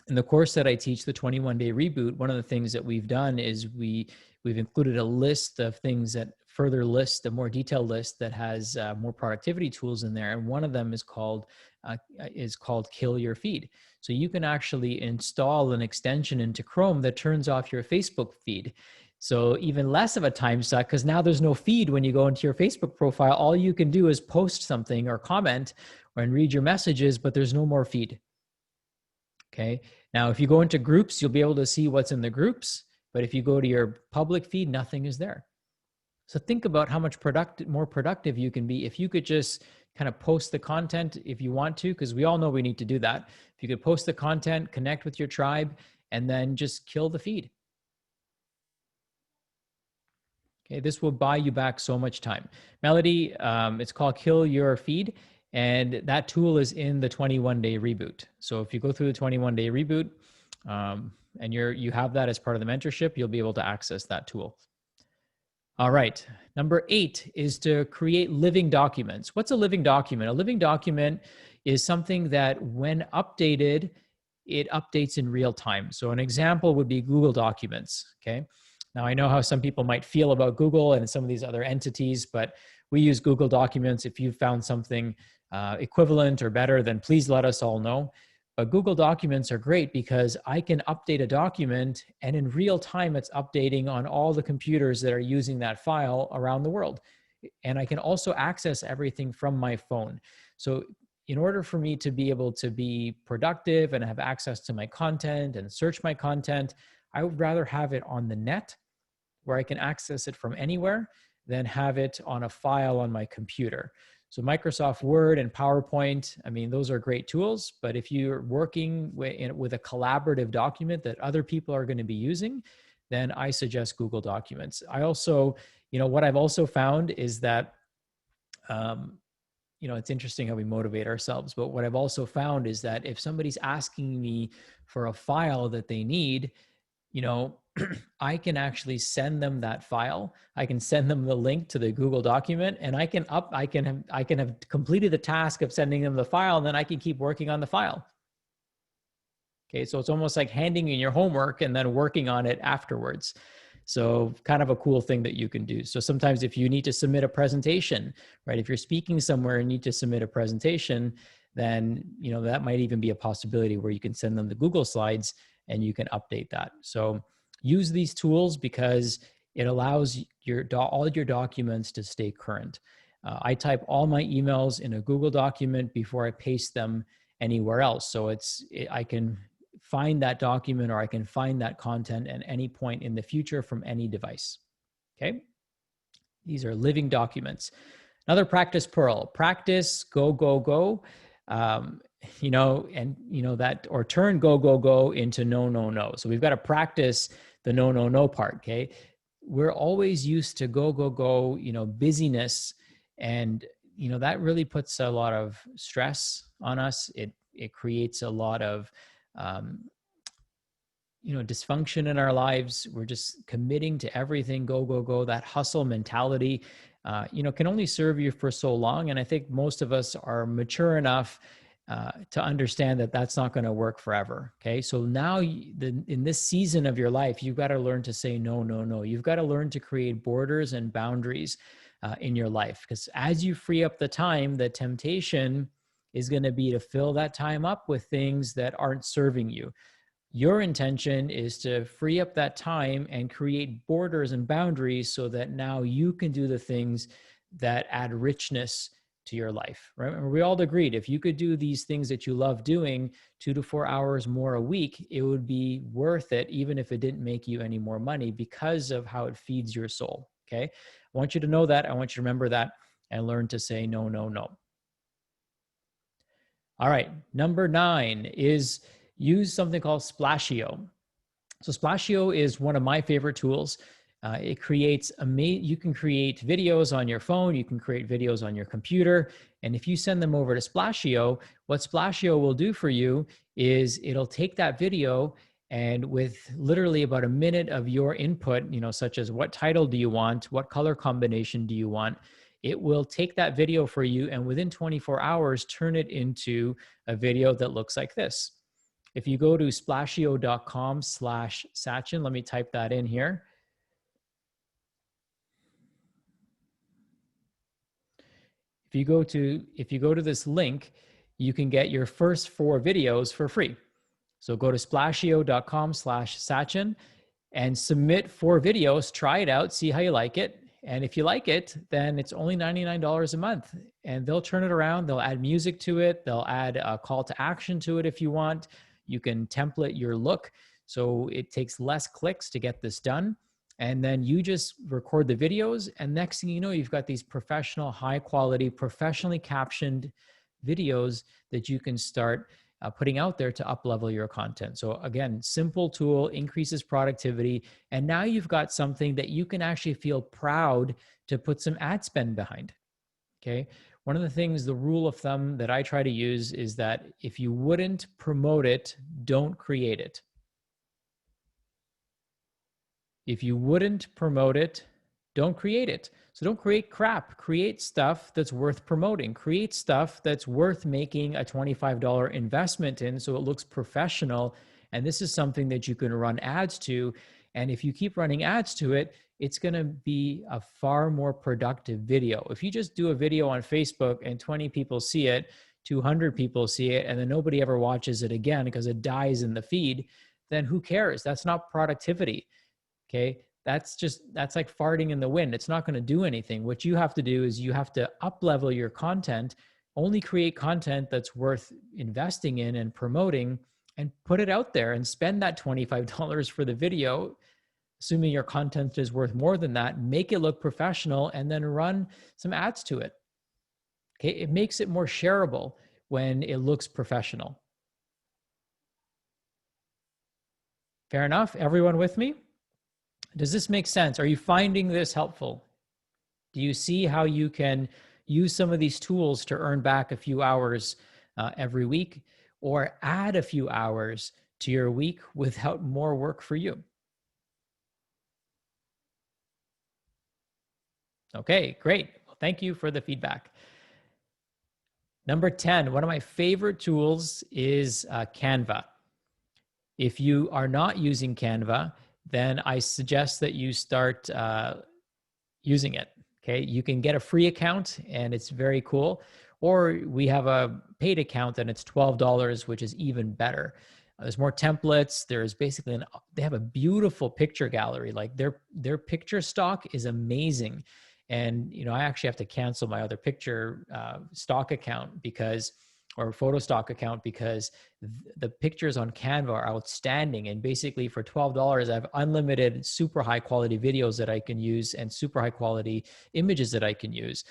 the course that I teach, the 21-day reboot, one of the things that we've done is we've included a list of things that further list, a more detailed list that has more productivity tools in there. And one of them is called Kill Your Feed. So you can actually install an extension into Chrome that turns off your Facebook feed. So even less of a time suck, because now there's no feed when you go into your Facebook profile. All you can do is post something or comment and read your messages, but there's no more feed. Okay. Now, if you go into groups, you'll be able to see what's in the groups. But if you go to your public feed, nothing is there. So think about how much more productive you can be if you could just kind of post the content if you want to, because we all know we need to do that. If you could post the content, connect with your tribe, and then just kill the feed. Okay, this will buy you back so much time. Melody, it's called Kill Your Feed. And that tool is in the 21-day reboot. So if you go through the 21-day reboot and you have that as part of the mentorship, you'll be able to access that tool. All right. Number 8 is to create living documents. What's a living document? A living document is something that when updated, it updates in real time. So an example would be Google Documents. Okay. Now I know how some people might feel about Google and some of these other entities, but we use Google Documents. If you've found something equivalent or better, then please let us all know. But Google Documents are great because I can update a document and in real time it's updating on all the computers that are using that file around the world. And I can also access everything from my phone. So in order for me to be able to be productive and have access to my content and search my content, I would rather have it on the net where I can access it from anywhere than have it on a file on my computer. So Microsoft Word and PowerPoint, I mean, those are great tools, but if you're working with a collaborative document that other people are going to be using, then I suggest Google Documents. I also, what I've also found is that, it's interesting how we motivate ourselves, but what I've also found is that if somebody's asking me for a file that they need, I can actually send them that file. I can send them the link to the Google document, and I can have completed the task of sending them the file, and then I can keep working on the file. Okay, so it's almost like handing in your homework and then working on it afterwards. So kind of a cool thing that you can do. So sometimes if you need to submit a presentation, right? If you're speaking somewhere and need to submit a presentation, then that might even be a possibility where you can send them the Google Slides and you can update that. So use these tools because it allows all your documents to stay current. I type all my emails in a Google document before I paste them anywhere else. So I can find that document or I can find that content at any point in the future from any device. Okay. These are living documents. Another practice pearl, practice, go, go, go. Or turn go, go, go into no, no, no. So we've got to practice the no, no, no part. Okay. We're always used to go, go, go, busyness. And, that really puts a lot of stress on us. It creates a lot of dysfunction in our lives. We're just committing to everything, go, go, go. That hustle mentality, can only serve you for so long. And I think most of us are mature enough to understand that that's not going to work forever. Okay. So now in this season of your life, you've got to learn to say no, no, no. You've got to learn to create borders and boundaries in your life. Because as you free up the time, the temptation is going to be to fill that time up with things that aren't serving you. Your intention is to free up that time and create borders and boundaries so that now you can do the things that add richness to your life, right? And we all agreed if you could do these things that you love doing 2 to 4 hours more a week, it would be worth it, even if it didn't make you any more money, because of how it feeds your soul. Okay. I want you to know that. I want you to remember that and learn to say no, no, no. All right. Number 9 is use something called Splashio. So Splashio is one of my favorite tools. It creates you can create videos on your phone, you can create videos on your computer, and if you send them over to Splashio, what Splashio will do for you is it'll take that video, and with literally about a minute of your input, such as what title do you want, what color combination do you want, it will take that video for you and within 24 hours turn it into a video that looks like this. If you go to splashio.com/Sachin, let me type that in here. If you go to this link, you can get your first 4 videos for free. So go to splashio.com/Sachin and submit 4 videos, try it out, see how you like it. And if you like it, then it's only $99 a month, and they'll turn it around. They'll add music to it. They'll add a call to action to it if you want. You can template your look, so it takes less clicks to get this done. And then you just record the videos, and next thing you know, you've got these professional, high quality, professionally captioned videos that you can start putting out there to up-level your content. So again, simple tool, increases productivity, and now you've got something that you can actually feel proud to put some ad spend behind. Okay. One of the things, the rule of thumb that I try to use is that if you wouldn't promote it, don't create it. If you wouldn't promote it, don't create it. So don't create crap. Create stuff that's worth promoting. Create stuff that's worth making a $25 investment in so it looks professional. And this is something that you can run ads to. And if you keep running ads to it, it's going to be a far more productive video. If you just do a video on Facebook and 20 people see it, 200 people see it, and then nobody ever watches it again because it dies in the feed, then who cares? That's not productivity. Okay. That's like farting in the wind. It's not going to do anything. What you have to do is you have to up-level your content, only create content that's worth investing in and promoting, and put it out there and spend that $25 for the video, assuming your content is worth more than that, make it look professional, and then run some ads to it. Okay. It makes it more shareable when it looks professional. Fair enough. Everyone with me? Does this make sense? Are you finding this helpful? Do you see how you can use some of these tools to earn back a few hours every week, or add a few hours to your week without more work for you? Okay, great. Well, thank you for the feedback. Number 10, one of my favorite tools is Canva. If you are not using Canva, then I suggest that you start using it. Okay, you can get a free account and it's very cool, or we have a paid account and it's $12, which is even better. There's more templates. There's basically they have a beautiful picture gallery. Like their picture stock is amazing, and I actually have to cancel my other picture stock account or photo stock account because the pictures on Canva are outstanding. And basically for $12, I have unlimited super high quality videos that I can use and super high quality images that I can use.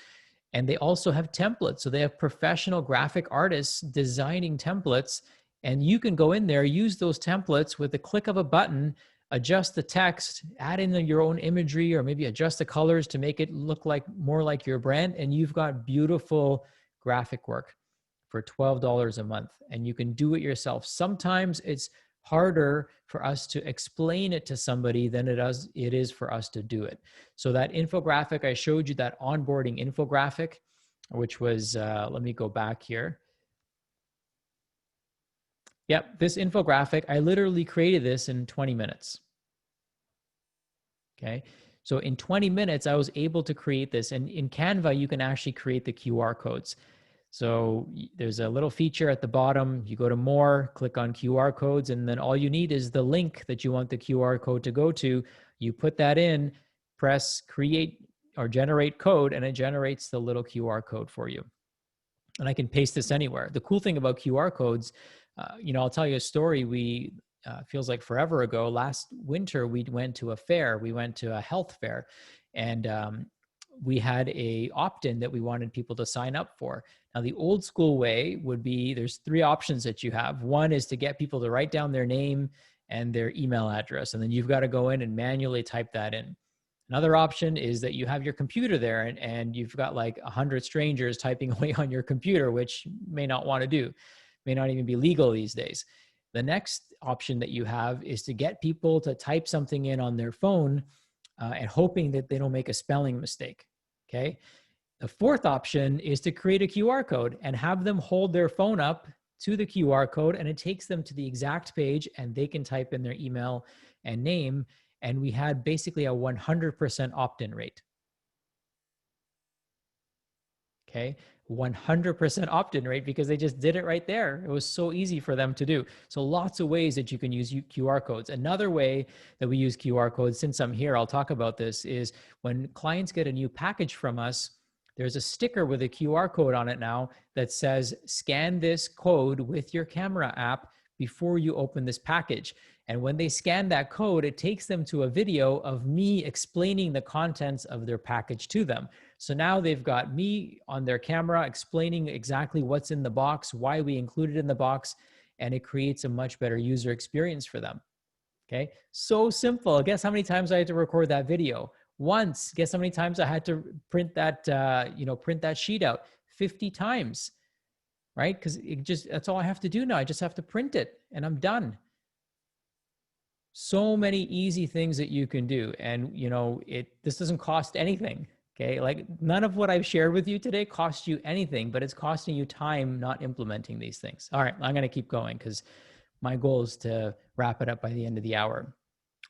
And they also have templates. So they have professional graphic artists designing templates, and you can go in there, use those templates with the click of a button, adjust the text, add in your own imagery, or maybe adjust the colors to make it look more like your brand. And you've got beautiful graphic work for $12 a month, and you can do it yourself. Sometimes it's harder for us to explain it to somebody than it is for us to do it. So that infographic I showed you, that onboarding infographic, which was, let me go back here. Yep, this infographic, I literally created this in 20 minutes. Okay, so in 20 minutes, I was able to create this. And in Canva, you can actually create the QR codes. So there's a little feature at the bottom. You go to more, click on QR codes, and then all you need is the link that you want the QR code to go to. You put that in, press create or generate code, and it generates the little QR code for you. And I can paste this anywhere. The cool thing about QR codes, I'll tell you a story. Feels like forever ago, last winter, we went to a fair. We went to a health fair, and we had a opt-in that we wanted people to sign up for. Now, the old school way would be, there's 3 options that you have. One is to get people to write down their name and their email address, and then you've got to go in and manually type that in. Another option is that you have your computer there and you've got like 100 strangers typing away on your computer, which may not want to do, may not even be legal these days. The next option that you have is to get people to type something in on their phone and hoping that they don't make a spelling mistake, okay? The fourth option is to create a QR code and have them hold their phone up to the QR code, and it takes them to the exact page and they can type in their email and name. And we had basically a 100% opt-in rate. Okay, 100% opt-in rate because they just did it right there. It was so easy for them to do. So lots of ways that you can use QR codes. Another way that we use QR codes, since I'm here, I'll talk about this, is when clients get a new package from us, there's a sticker with a QR code on it now that says, scan this code with your camera app before you open this package. And when they scan that code, it takes them to a video of me explaining the contents of their package to them. So now they've got me on their camera explaining exactly what's in the box, why we included in the box, and it creates a much better user experience for them. Okay, so simple. Guess how many times I had to record that video? Once. Guess how many times I had to print that, print that sheet out? 50 times, right? Because that's all I have to do now. I just have to print it and I'm done. So many easy things that you can do. And, this doesn't cost anything. Okay. Like none of what I've shared with you today costs you anything, but it's costing you time not implementing these things. All right. I'm going to keep going because my goal is to wrap it up by the end of the hour.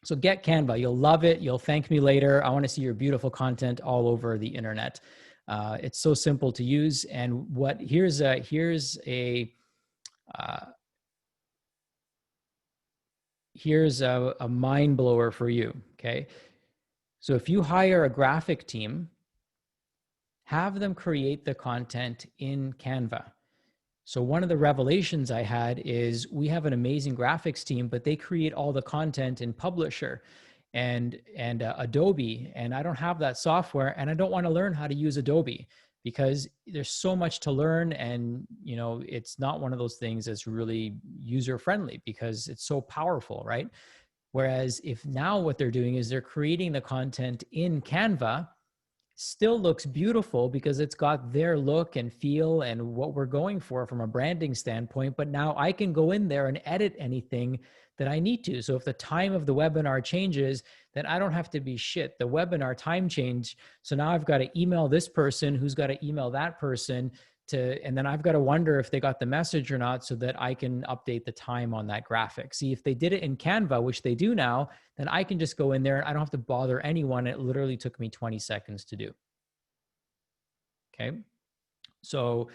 So get Canva. You'll love it. You'll thank me later. I want to see your beautiful content all over the internet. It's so simple to use. And here's a mind blower for you. Okay. So if you hire a graphic team, have them create the content in Canva. So one of the revelations I had is we have an amazing graphics team, but they create all the content in Publisher and Adobe, and I don't have that software, and I don't want to learn how to use Adobe because there's so much to learn, and it's not one of those things that's really user friendly because it's so powerful, right? Whereas if now what they're doing is they're creating the content in Canva, still looks beautiful because it's got their look and feel and what we're going for from a branding standpoint. But now I can go in there and edit anything that I need to. So if the time of the webinar changes, then I don't have to be shit. The webinar time changed. So now I've got to email this person who's got to email that person and then I've got to wonder if they got the message or not so that I can update the time on that graphic. See, if they did it in Canva, which they do now, then I can just go in there and I don't have to bother anyone. It literally took me 20 seconds to do. Okay. So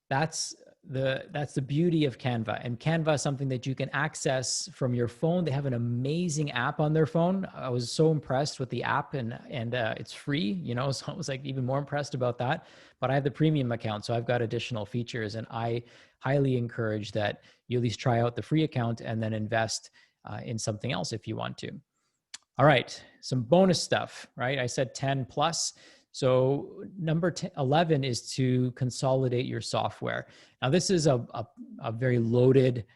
that's the beauty of Canva. And Canva is something that you can access from your phone. They have an amazing app on their phone. I was so impressed with the app and it's free, so I was like even more impressed about that. But I have the premium account, so I've got additional features, and I highly encourage that you at least try out the free account and then invest in something else if you want to. All right, some bonus stuff, right? I said 10 plus. So number 11 is to consolidate your software. Now, this is a very loaded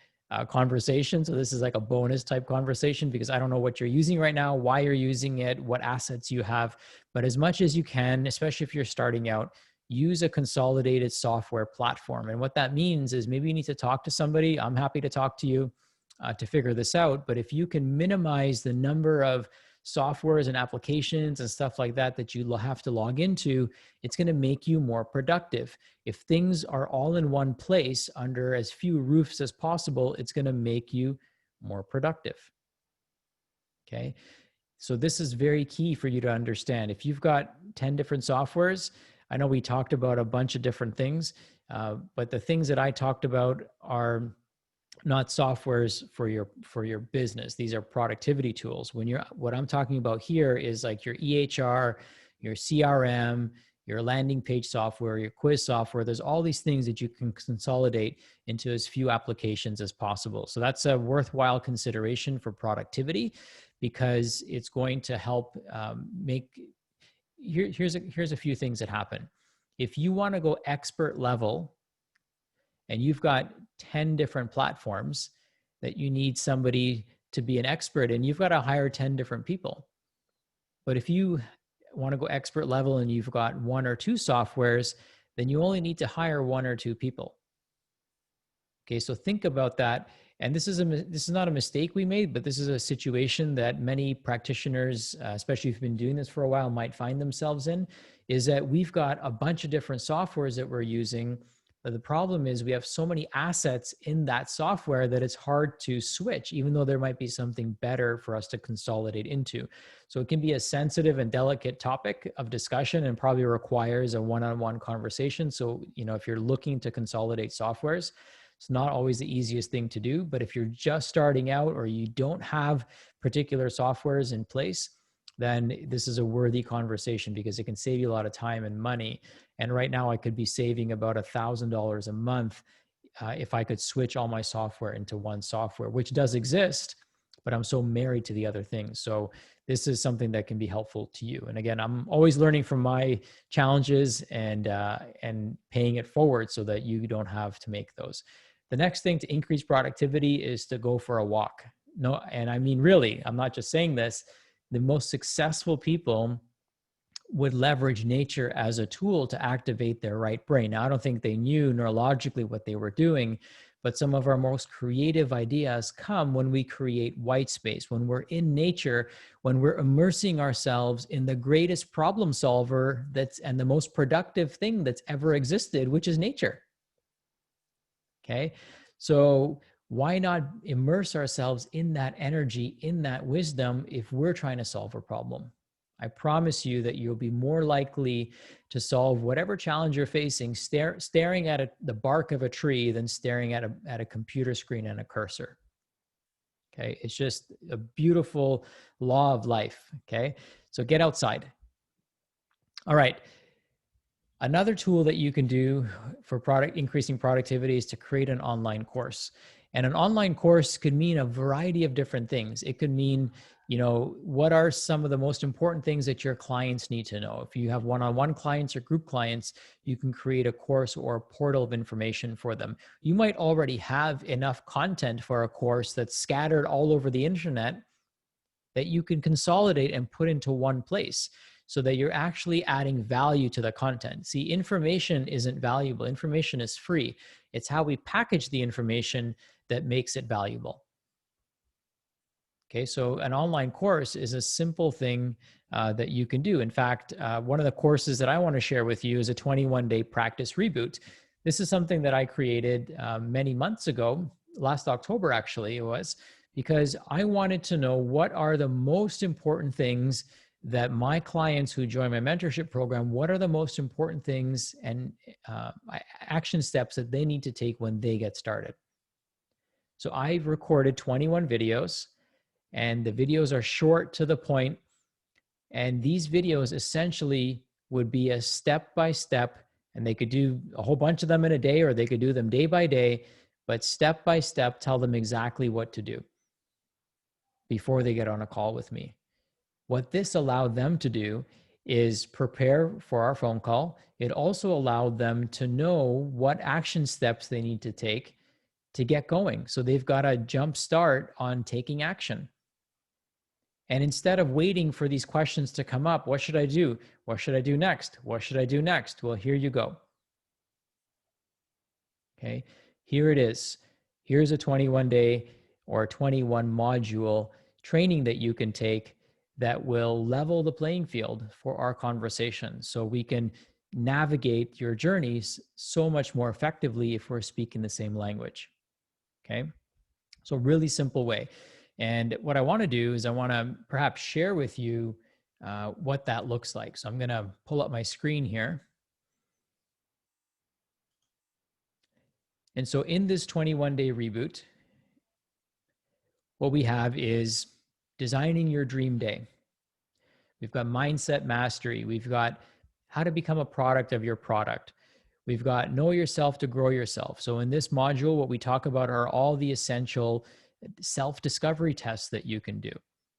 conversation. So this is like a bonus type conversation because I don't know what you're using right now, why you're using it, what assets you have. But as much as you can, especially if you're starting out, use a consolidated software platform. And what that means is maybe you need to talk to somebody. I'm happy to talk to you. to figure this out. But if you can minimize the number of softwares and applications and stuff like that that you have to log into, it's going to make you more productive. If things are all in one place under as few roofs as possible, it's going to make you more productive. Okay. So this is very key for you to understand. If you've got 10 different softwares, I know we talked about a bunch of different things, but the things that I talked about are not softwares for your business. These are productivity tools. What I'm talking about here is like your EHR, your CRM, your landing page software, your quiz software. There's all these things that you can consolidate into as few applications as possible. So that's a worthwhile consideration for productivity, because it's going to help here's a few things that happen. If you want to go expert level and you've got 10 different platforms that you need somebody to be an expert in, you've got to hire 10 different people. But if you want to go expert level and you've got one or two softwares, then you only need to hire one or two people. Okay, so think about that. And this is not a mistake we made, but this is a situation that many practitioners, especially if you've been doing this for a while, might find themselves in, is that we've got a bunch of different softwares that we're using. But the problem is we have so many assets in that software that it's hard to switch, even though there might be something better for us to consolidate into. So it can be a sensitive and delicate topic of discussion and probably requires a one-on-one conversation. So, if you're looking to consolidate softwares, it's not always the easiest thing to do, but if you're just starting out or you don't have particular softwares in place, then this is a worthy conversation because it can save you a lot of time and money. And right now I could be saving about $1,000 a month if I could switch all my software into one software, which does exist, but I'm so married to the other things. So this is something that can be helpful to you. And again, I'm always learning from my challenges and paying it forward so that you don't have to make those. The next thing to increase productivity is to go for a walk. No, and I mean, really, I'm not just saying this. The most successful people would leverage nature as a tool to activate their right brain. Now, I don't think they knew neurologically what they were doing, but some of our most creative ideas come when we create white space, when we're in nature, when we're immersing ourselves in the greatest problem solver and the most productive thing that's ever existed, which is nature. Okay, so why not immerse ourselves in that energy, in that wisdom, if we're trying to solve a problem? I promise you that you'll be more likely to solve whatever challenge you're facing staring at the bark of a tree than staring at a computer screen and a cursor. Okay, it's just a beautiful law of life. Okay, so get outside. All right. Another tool that you can do for increasing productivity is to create an online course. And an online course could mean a variety of different things. It could mean, what are some of the most important things that your clients need to know? If you have one-on-one clients or group clients, you can create a course or a portal of information for them. You might already have enough content for a course that's scattered all over the internet that you can consolidate and put into one place, so that you're actually adding value to the content. See, information isn't valuable. Information is free. It's how we package the information that makes it valuable. Okay, so an online course is a simple thing that you can do. In fact, one of the courses that I want to share with you is a 21-day practice reboot. This is something that I created many months ago, last October actually it was, because I wanted to know what are the most important things that my clients who join my mentorship program, what are the most important things and action steps that they need to take when they get started. So I've recorded 21 videos, and the videos are short to the point. And these videos essentially would be a step-by-step, and they could do a whole bunch of them in a day, or they could do them day by day, but step-by-step tell them exactly what to do before they get on a call with me. What this allowed them to do is prepare for our phone call. It also allowed them to know what action steps they need to take to get going. So they've got a jump start on taking action. And instead of waiting for these questions to come up, what should I do? What should I do next? What should I do next? Well, here you go. Okay, here it is. Here's a 21-day or 21 module training that you can take that will level the playing field for our conversation, so we can navigate your journeys so much more effectively if we're speaking the same language. Okay. So really simple way. And what I want to do is I want to perhaps share with you what that looks like. So I'm going to pull up my screen here. And so in this 21-day reboot, what we have is designing your dream day. We've got mindset mastery. We've got how to become a product of your product. We've got know yourself to grow yourself. So in this module, what we talk about are all the essential self-discovery tests that you can do,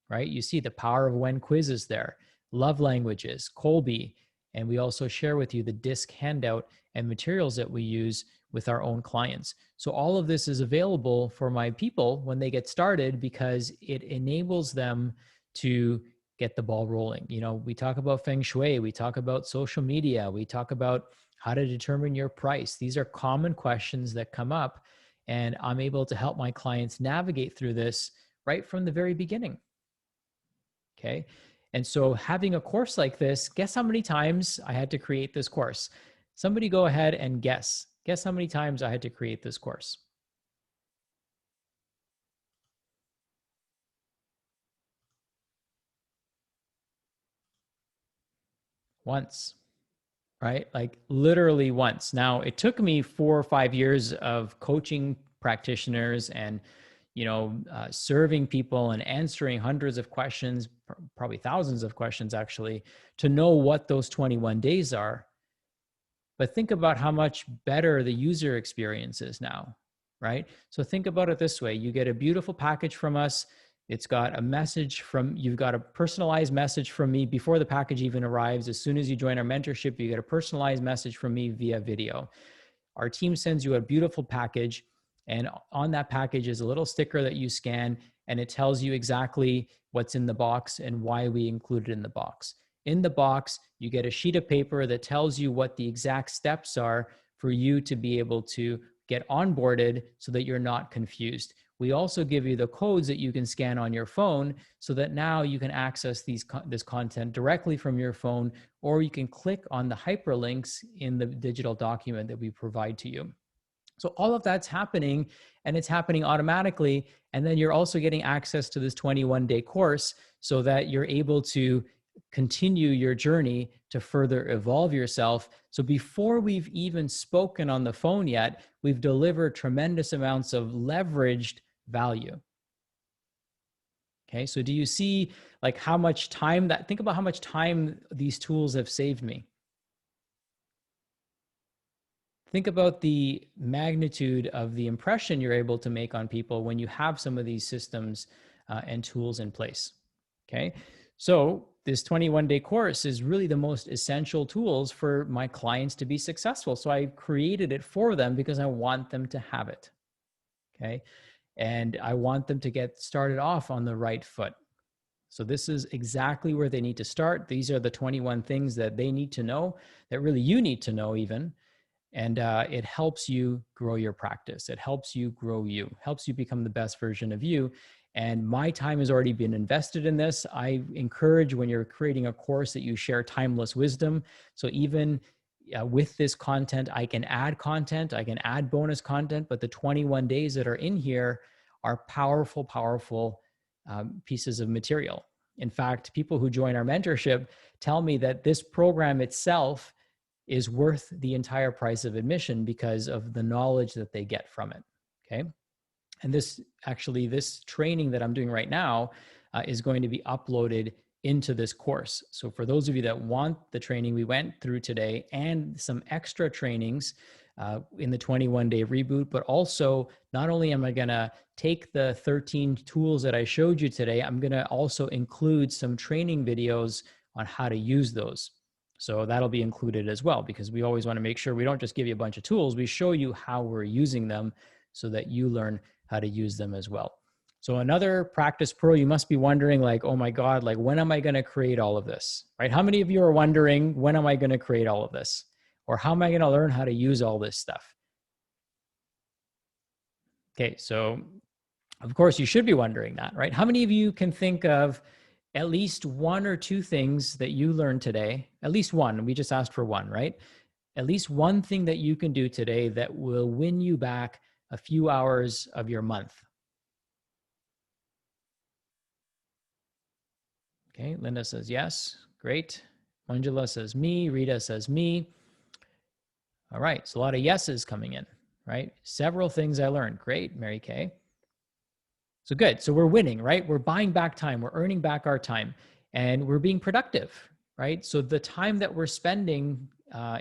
right? You see the power of when quizzes there, love languages, Colby, and we also share with you the disc handout and materials that we use with our own clients. So all of this is available for my people when they get started because it enables them to get the ball rolling. You know, we talk about feng shui, we talk about social media, we talk about how to determine your price. These are common questions that come up, and I'm able to help my clients navigate through this right from the very beginning. Okay. And so having a course like this, guess how many times I had to create this course? Somebody go ahead and guess. Guess how many times I had to create this course? Once, right? Like literally once. Now, it took me 4 or 5 years of coaching practitioners and serving people and answering hundreds of questions, probably thousands of questions actually, to know what those 21 days are. But think about how much better the user experience is now, right? So think about it this way. You get a beautiful package from us. It's got a message you've got a personalized message from me before the package even arrives. As soon as you join our mentorship, you get a personalized message from me via video. Our team sends you a beautiful package, and on that package is a little sticker that you scan, and it tells you exactly what's in the box and why we included it in the box. In the box, you get a sheet of paper that tells you what the exact steps are for you to be able to get onboarded so that you're not confused. We also give you the codes that you can scan on your phone so that now you can access this content directly from your phone, or you can click on the hyperlinks in the digital document that we provide to you. So all of that's happening, and it's happening automatically. And then you're also getting access to this 21-day course so that you're able to continue your journey to further evolve yourself. So before we've even spoken on the phone yet, we've delivered tremendous amounts of leveraged value. Okay, so do you see like how much time think about how much time these tools have saved me. Think about the magnitude of the impression you're able to make on people when you have some of these systems and tools in place. Okay, so this 21-day course is really the most essential tools for my clients to be successful. So I created it for them because I want them to have it. Okay, and I want them to get started off on the right foot. So this is exactly where they need to start. These are the 21 things that they need to know, that really you need to know even. And it helps you grow your practice. It helps you grow you, helps you become the best version of you. And my time has already been invested in this. I encourage when you're creating a course that you share timeless wisdom. So even with this content, I can add content, I can add bonus content, but the 21 days that are in here are powerful, powerful pieces of material. In fact, people who join our mentorship tell me that this program itself is worth the entire price of admission because of the knowledge that they get from it. Okay. And this training that I'm doing right now is going to be uploaded into this course. So for those of you that want the training we went through today and some extra trainings in the 21-day reboot, but also not only am I going to take the 13 tools that I showed you today, I'm going to also include some training videos on how to use those. So that'll be included as well, because we always want to make sure we don't just give you a bunch of tools, we show you how we're using them so that you learn how to use them as well. So another practice pro, you must be wondering like, oh my God, like when am I going to create all of this, right? How many of you are wondering, when am I going to create all of this? Or how am I going to learn how to use all this stuff? Okay, so Of course, you should be wondering that, right? How many of you can think of at least one or two things that you learned today? At least one. We just asked for one, right? At least one thing that you can do today that will win you back a few hours of your month. Okay, Linda says yes. Great. Manjula says me. Rita says me. All right, so a lot of yeses coming in, right? Several things I learned. Great, Mary Kay. So good. So we're winning, right? We're buying back time. We're earning back our time, and we're being productive, right? So the time that we're spending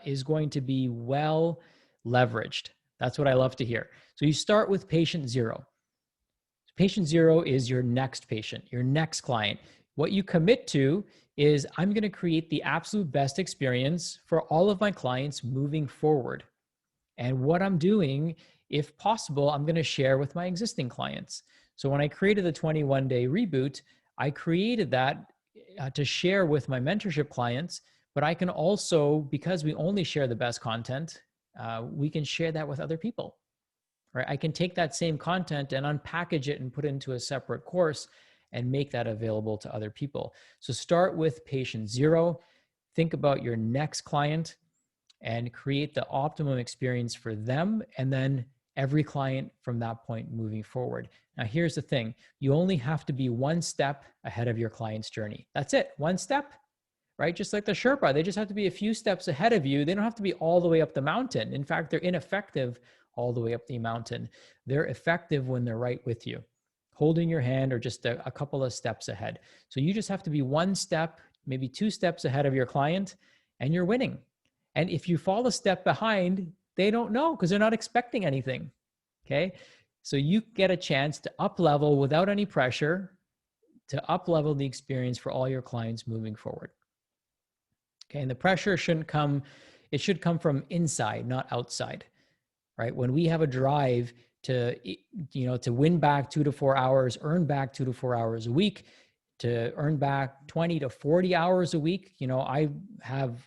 is going to be well leveraged. That's what I love to hear. So you start with patient zero. Patient zero is your next patient, your next client. What you commit to is I'm going to create the absolute best experience for all of my clients moving forward. And what I'm doing, if possible, I'm going to share with my existing clients. So when I created the 21-day reboot, I created that to share with my mentorship clients, but I can also, because we only share the best content, we can share that with other people. Right? I can take that same content and unpackage it and put it into a separate course and make that available to other people. So start with patient zero. Think about your next client and create the optimum experience for them, and then every client from that point moving forward. Now, here's the thing. You only have to be one step ahead of your client's journey. That's it. One step, right? Just like the Sherpa, they just have to be a few steps ahead of you. They don't have to be all the way up the mountain. In fact, they're ineffective all the way up the mountain. They're effective when they're right with you, holding your hand or just a couple of steps ahead. So you just have to be one step, maybe two steps ahead of your client, and you're winning. And if you fall a step behind, they don't know because they're not expecting anything. Okay. So you get a chance to up level without any pressure, to up level the experience for all your clients moving forward. Okay. And the pressure shouldn't come, it should come from inside, not outside, right? When we have a drive to, to win back 2 to 4 hours, earn back 2 to 4 hours a week, to earn back 20 to 40 hours a week. I have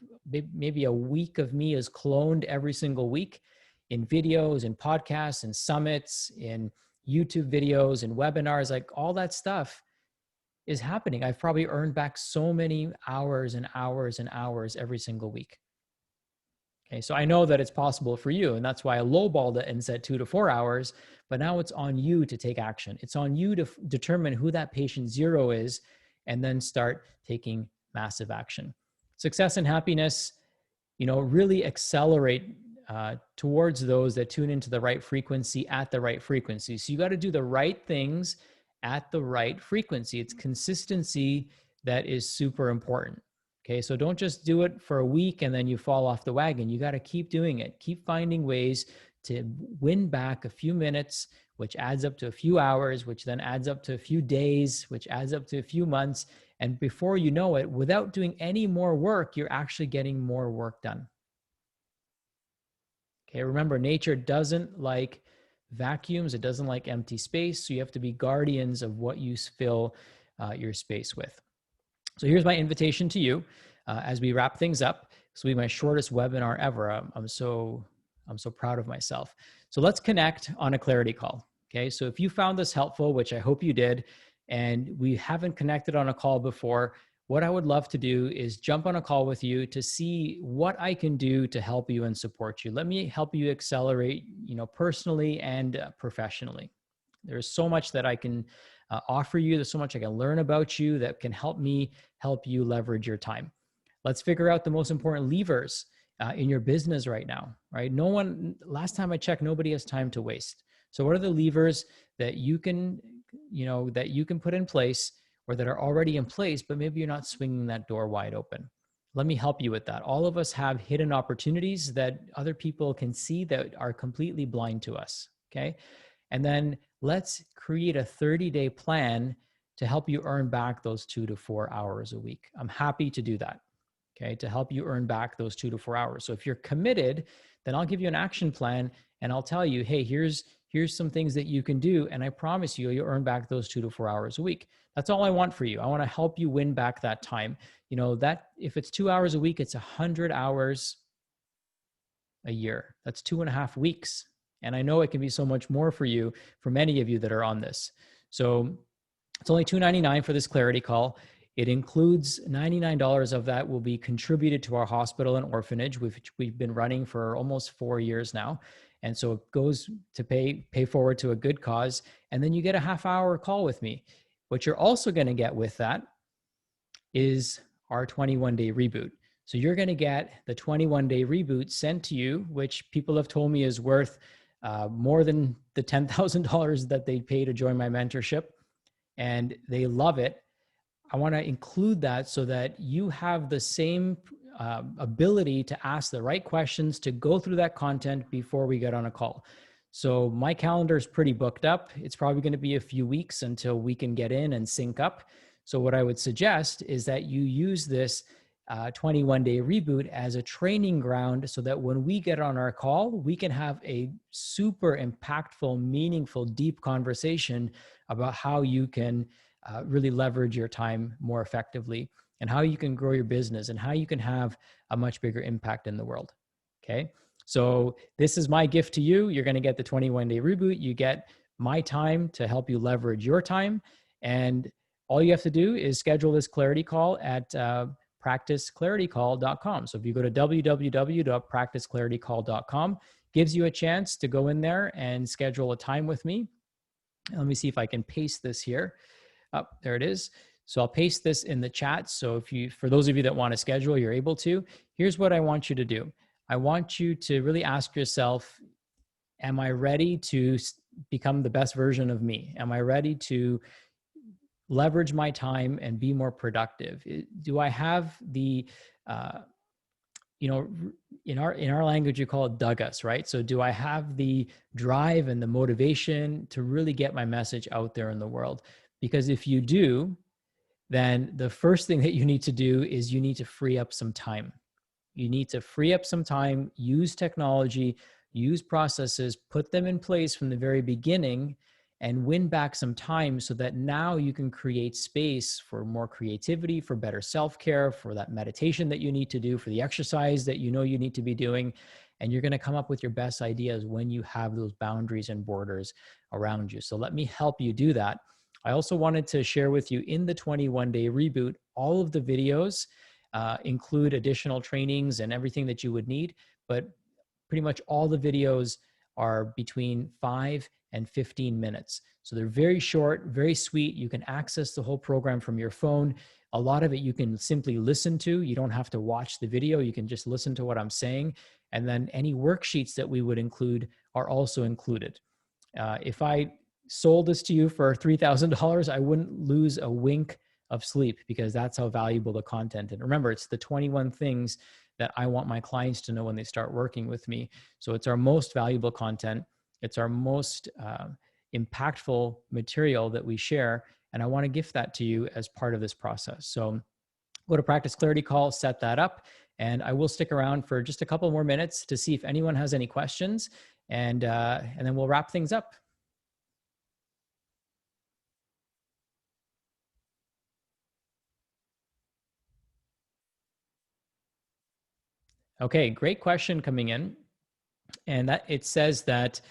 maybe a week of me is cloned every single week in videos and podcasts and summits, in YouTube videos and webinars, like all that stuff is happening. I've probably earned back so many hours and hours and hours every single week. Okay, so I know that it's possible for you, and that's why I lowballed it and said 2 to 4 hours, but now it's on you to take action. It's on you to determine who that patient zero is and then start taking massive action. Success and happiness, really accelerate towards those that tune into the right frequency at the right frequency. So you got to do the right things at the right frequency. It's consistency that is super important. Okay, so don't just do it for a week and then you fall off the wagon. You got to keep doing it. Keep finding ways to win back a few minutes, which adds up to a few hours, which then adds up to a few days, which adds up to a few months. And before you know it, without doing any more work, you're actually getting more work done. Okay, remember, nature doesn't like vacuums. It doesn't like empty space. So you have to be guardians of what you fill your space with. So here's my invitation to you as we wrap things up. This will be my shortest webinar ever. I'm so proud of myself. So let's connect on a clarity call. Okay, so if you found this helpful, which I hope you did, and we haven't connected on a call before, what I would love to do is jump on a call with you to see what I can do to help you and support you. Let me help you accelerate, personally and professionally. There's so much that I can offer you. There's so much I can learn about you that can help me help you leverage your time. Let's figure out the most important levers in your business right now, right? Last time I checked, nobody has time to waste. So what are the levers that you can put in place or that are already in place, but maybe you're not swinging that door wide open? Let me help you with that. All of us have hidden opportunities that other people can see that are completely blind to us, okay? And then let's create a 30-day plan to help you earn back those 2 to 4 hours a week. I'm happy to do that, okay, to help you earn back those 2 to 4 hours. So if you're committed, then I'll give you an action plan and I'll tell you, hey, here's some things that you can do. And I promise you'll earn back those 2 to 4 hours a week. That's all I want for you. I want to help you win back that time. That if it's 2 hours a week, it's 100 hours a year. That's 2.5 weeks. And I know it can be so much more for you, for many of you that are on this. So it's only $299 for this clarity call. It includes $99 of that will be contributed to our hospital and orphanage, which we've been running for almost 4 years now. And so it goes to pay forward to a good cause. And then you get a half-hour call with me. What you're also going to get with that is our 21-day reboot. So you're going to get the 21-day reboot sent to you, which people have told me is worth more than the $10,000 that they pay to join my mentorship. And they love it. I want to include that so that you have the same ability to ask the right questions, to go through that content before we get on a call. So my calendar is pretty booked up. It's probably going to be a few weeks until we can get in and sync up. So what I would suggest is that you use this 21-day reboot as a training ground so that when we get on our call, we can have a super impactful, meaningful, deep conversation about how you can really leverage your time more effectively and how you can grow your business and how you can have a much bigger impact in the world. Okay. So this is my gift to you. You're going to get the 21-day reboot. You get my time to help you leverage your time. And all you have to do is schedule this clarity call at practiceclaritycall.com. So if you go to www.practiceclaritycall.com, gives you a chance to go in there and schedule a time with me. Let me see if I can paste this here. Oh, there it is. So I'll paste this in the chat. So for those of you that want to schedule, you're able to. Here's what I want you to do. I want you to really ask yourself, am I ready to become the best version of me? Am I ready to leverage my time and be more productive? Do I have the, in our language, you call it dagas, right? So do I have the drive and the motivation to really get my message out there in the world? Because if you do, then the first thing that you need to do is you need to free up some time. You need to free up some time, use technology, use processes, put them in place from the very beginning, and win back some time so that now you can create space for more creativity, for better self-care, for that meditation that you need to do, for the exercise that you know you need to be doing. And you're going to come up with your best ideas when you have those boundaries and borders around you. So let me help you do that. I also wanted to share with you in the 21-day reboot, all of the videos include additional trainings and everything that you would need, but pretty much all the videos are between 5 and 15 minutes. So they're very short, very sweet. You can access the whole program from your phone. A lot of it you can simply listen to. You don't have to watch the video. You can just listen to what I'm saying. And then any worksheets that we would include are also included. If I sold this to you for $3,000, I wouldn't lose a wink of sleep because that's how valuable the content. And remember, it's the 21 things that I want my clients to know when they start working with me. So it's our most valuable content. It's our most impactful material that we share. And I want to gift that to you as part of this process. So go to Practice Clarity Call, set that up, and I will stick around for just a couple more minutes to see if anyone has any questions, and then we'll wrap things up. Okay, great question coming in. And that it says that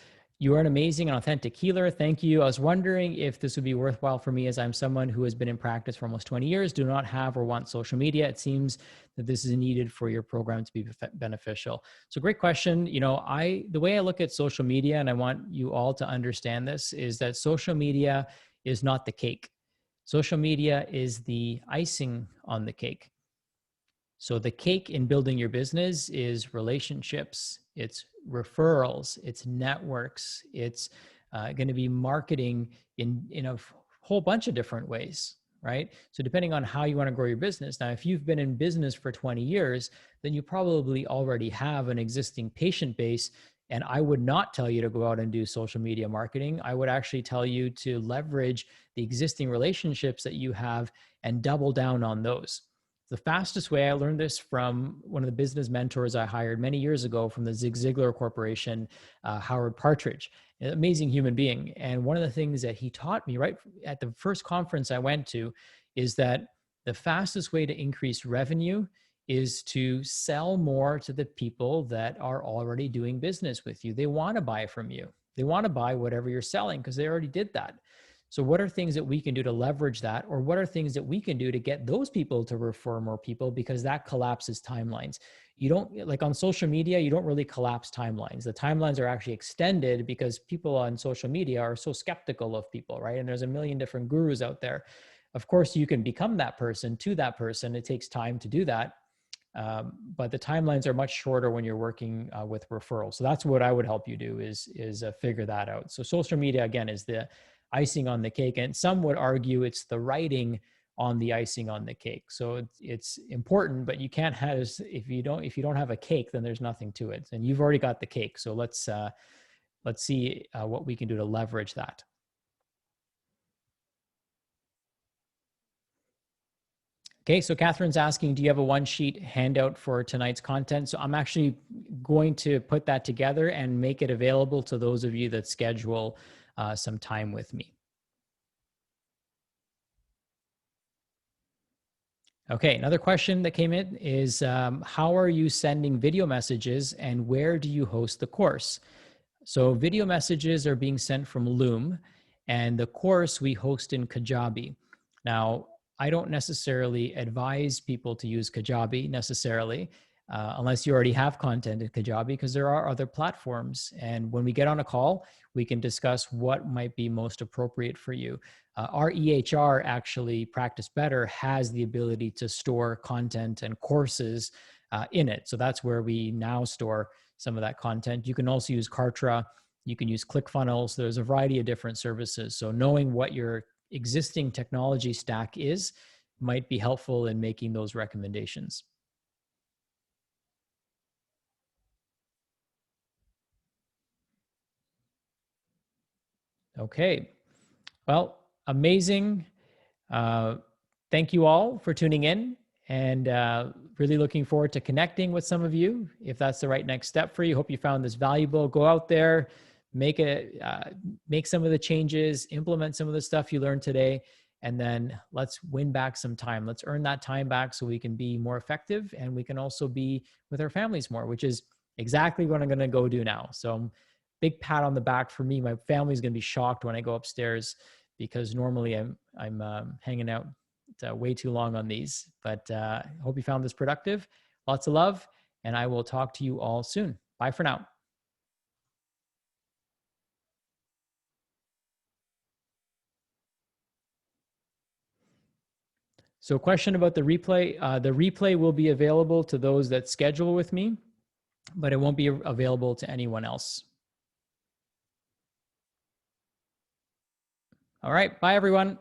you are an amazing and authentic healer. Thank you. I was wondering if this would be worthwhile for me as I'm someone who has been in practice for almost 20 years, do not have or want social media. It seems that this is needed for your program to be beneficial. So great question. The way I look at social media, and I want you all to understand this, is that social media is not the cake. Social media is the icing on the cake. So the cake in building your business is relationships, it's referrals, it's networks, it's going to be marketing in a whole bunch of different ways, right? So depending on how you want to grow your business. Now, if you've been in business for 20 years, then you probably already have an existing patient base. And I would not tell you to go out and do social media marketing. I would actually tell you to leverage the existing relationships that you have and double down on those. The fastest way, I learned this from one of the business mentors I hired many years ago from the Zig Ziglar Corporation, Howard Partridge, an amazing human being. And one of the things that he taught me right at the first conference I went to is that the fastest way to increase revenue is to sell more to the people that are already doing business with you. They want to buy from you. They want to buy whatever you're selling because they already did that. So what are things that we can do to leverage that? Or what are things that we can do to get those people to refer more people? Because that collapses timelines. You don't, like on social media, you don't really collapse timelines. The timelines are actually extended because people on social media are so skeptical of people, right? And there's a million different gurus out there. Of course, you can become that person to that person. It takes time to do that. But the timelines are much shorter when you're working with referrals. So that's what I would help you do is figure that out. So social media, again, is the icing on the cake. And some would argue it's the writing on the icing on the cake. So it's important, but you can't have, if you don't have a cake, then there's nothing to it. And you've already got the cake. So let's see what we can do to leverage that. Okay, so Catherine's asking, do you have a one-sheet handout for tonight's content? So I'm actually going to put that together and make it available to those of you that schedule some time with me. Okay, another question that came in is, how are you sending video messages and where do you host the course? So video messages are being sent from Loom, and the course we host in Kajabi. Now, I don't necessarily advise people to use Kajabi necessarily, unless you already have content in Kajabi, because there are other platforms. And when we get on a call, we can discuss what might be most appropriate for you. Our EHR, actually, Practice Better, has the ability to store content and courses in it. So that's where we now store some of that content. You can also use Kartra. You can use ClickFunnels. There's a variety of different services. So knowing what your existing technology stack is might be helpful in making those recommendations. Okay. Well, amazing. Thank you all for tuning in, and really looking forward to connecting with some of you if that's the right next step for you. Hope you found this valuable. Go out there, make some of the changes, implement some of the stuff you learned today, and then let's win back some time. Let's earn that time back so we can be more effective, and we can also be with our families more, which is exactly what I'm going to go do now. So big pat on the back for me. My family's going to be shocked when I go upstairs, because normally I'm hanging out way too long on these. But I hope you found this productive. Lots of love, and I will talk to you all soon. Bye for now. So, question about the replay. The replay will be available to those that schedule with me, but it won't be available to anyone else. All right. Bye, everyone.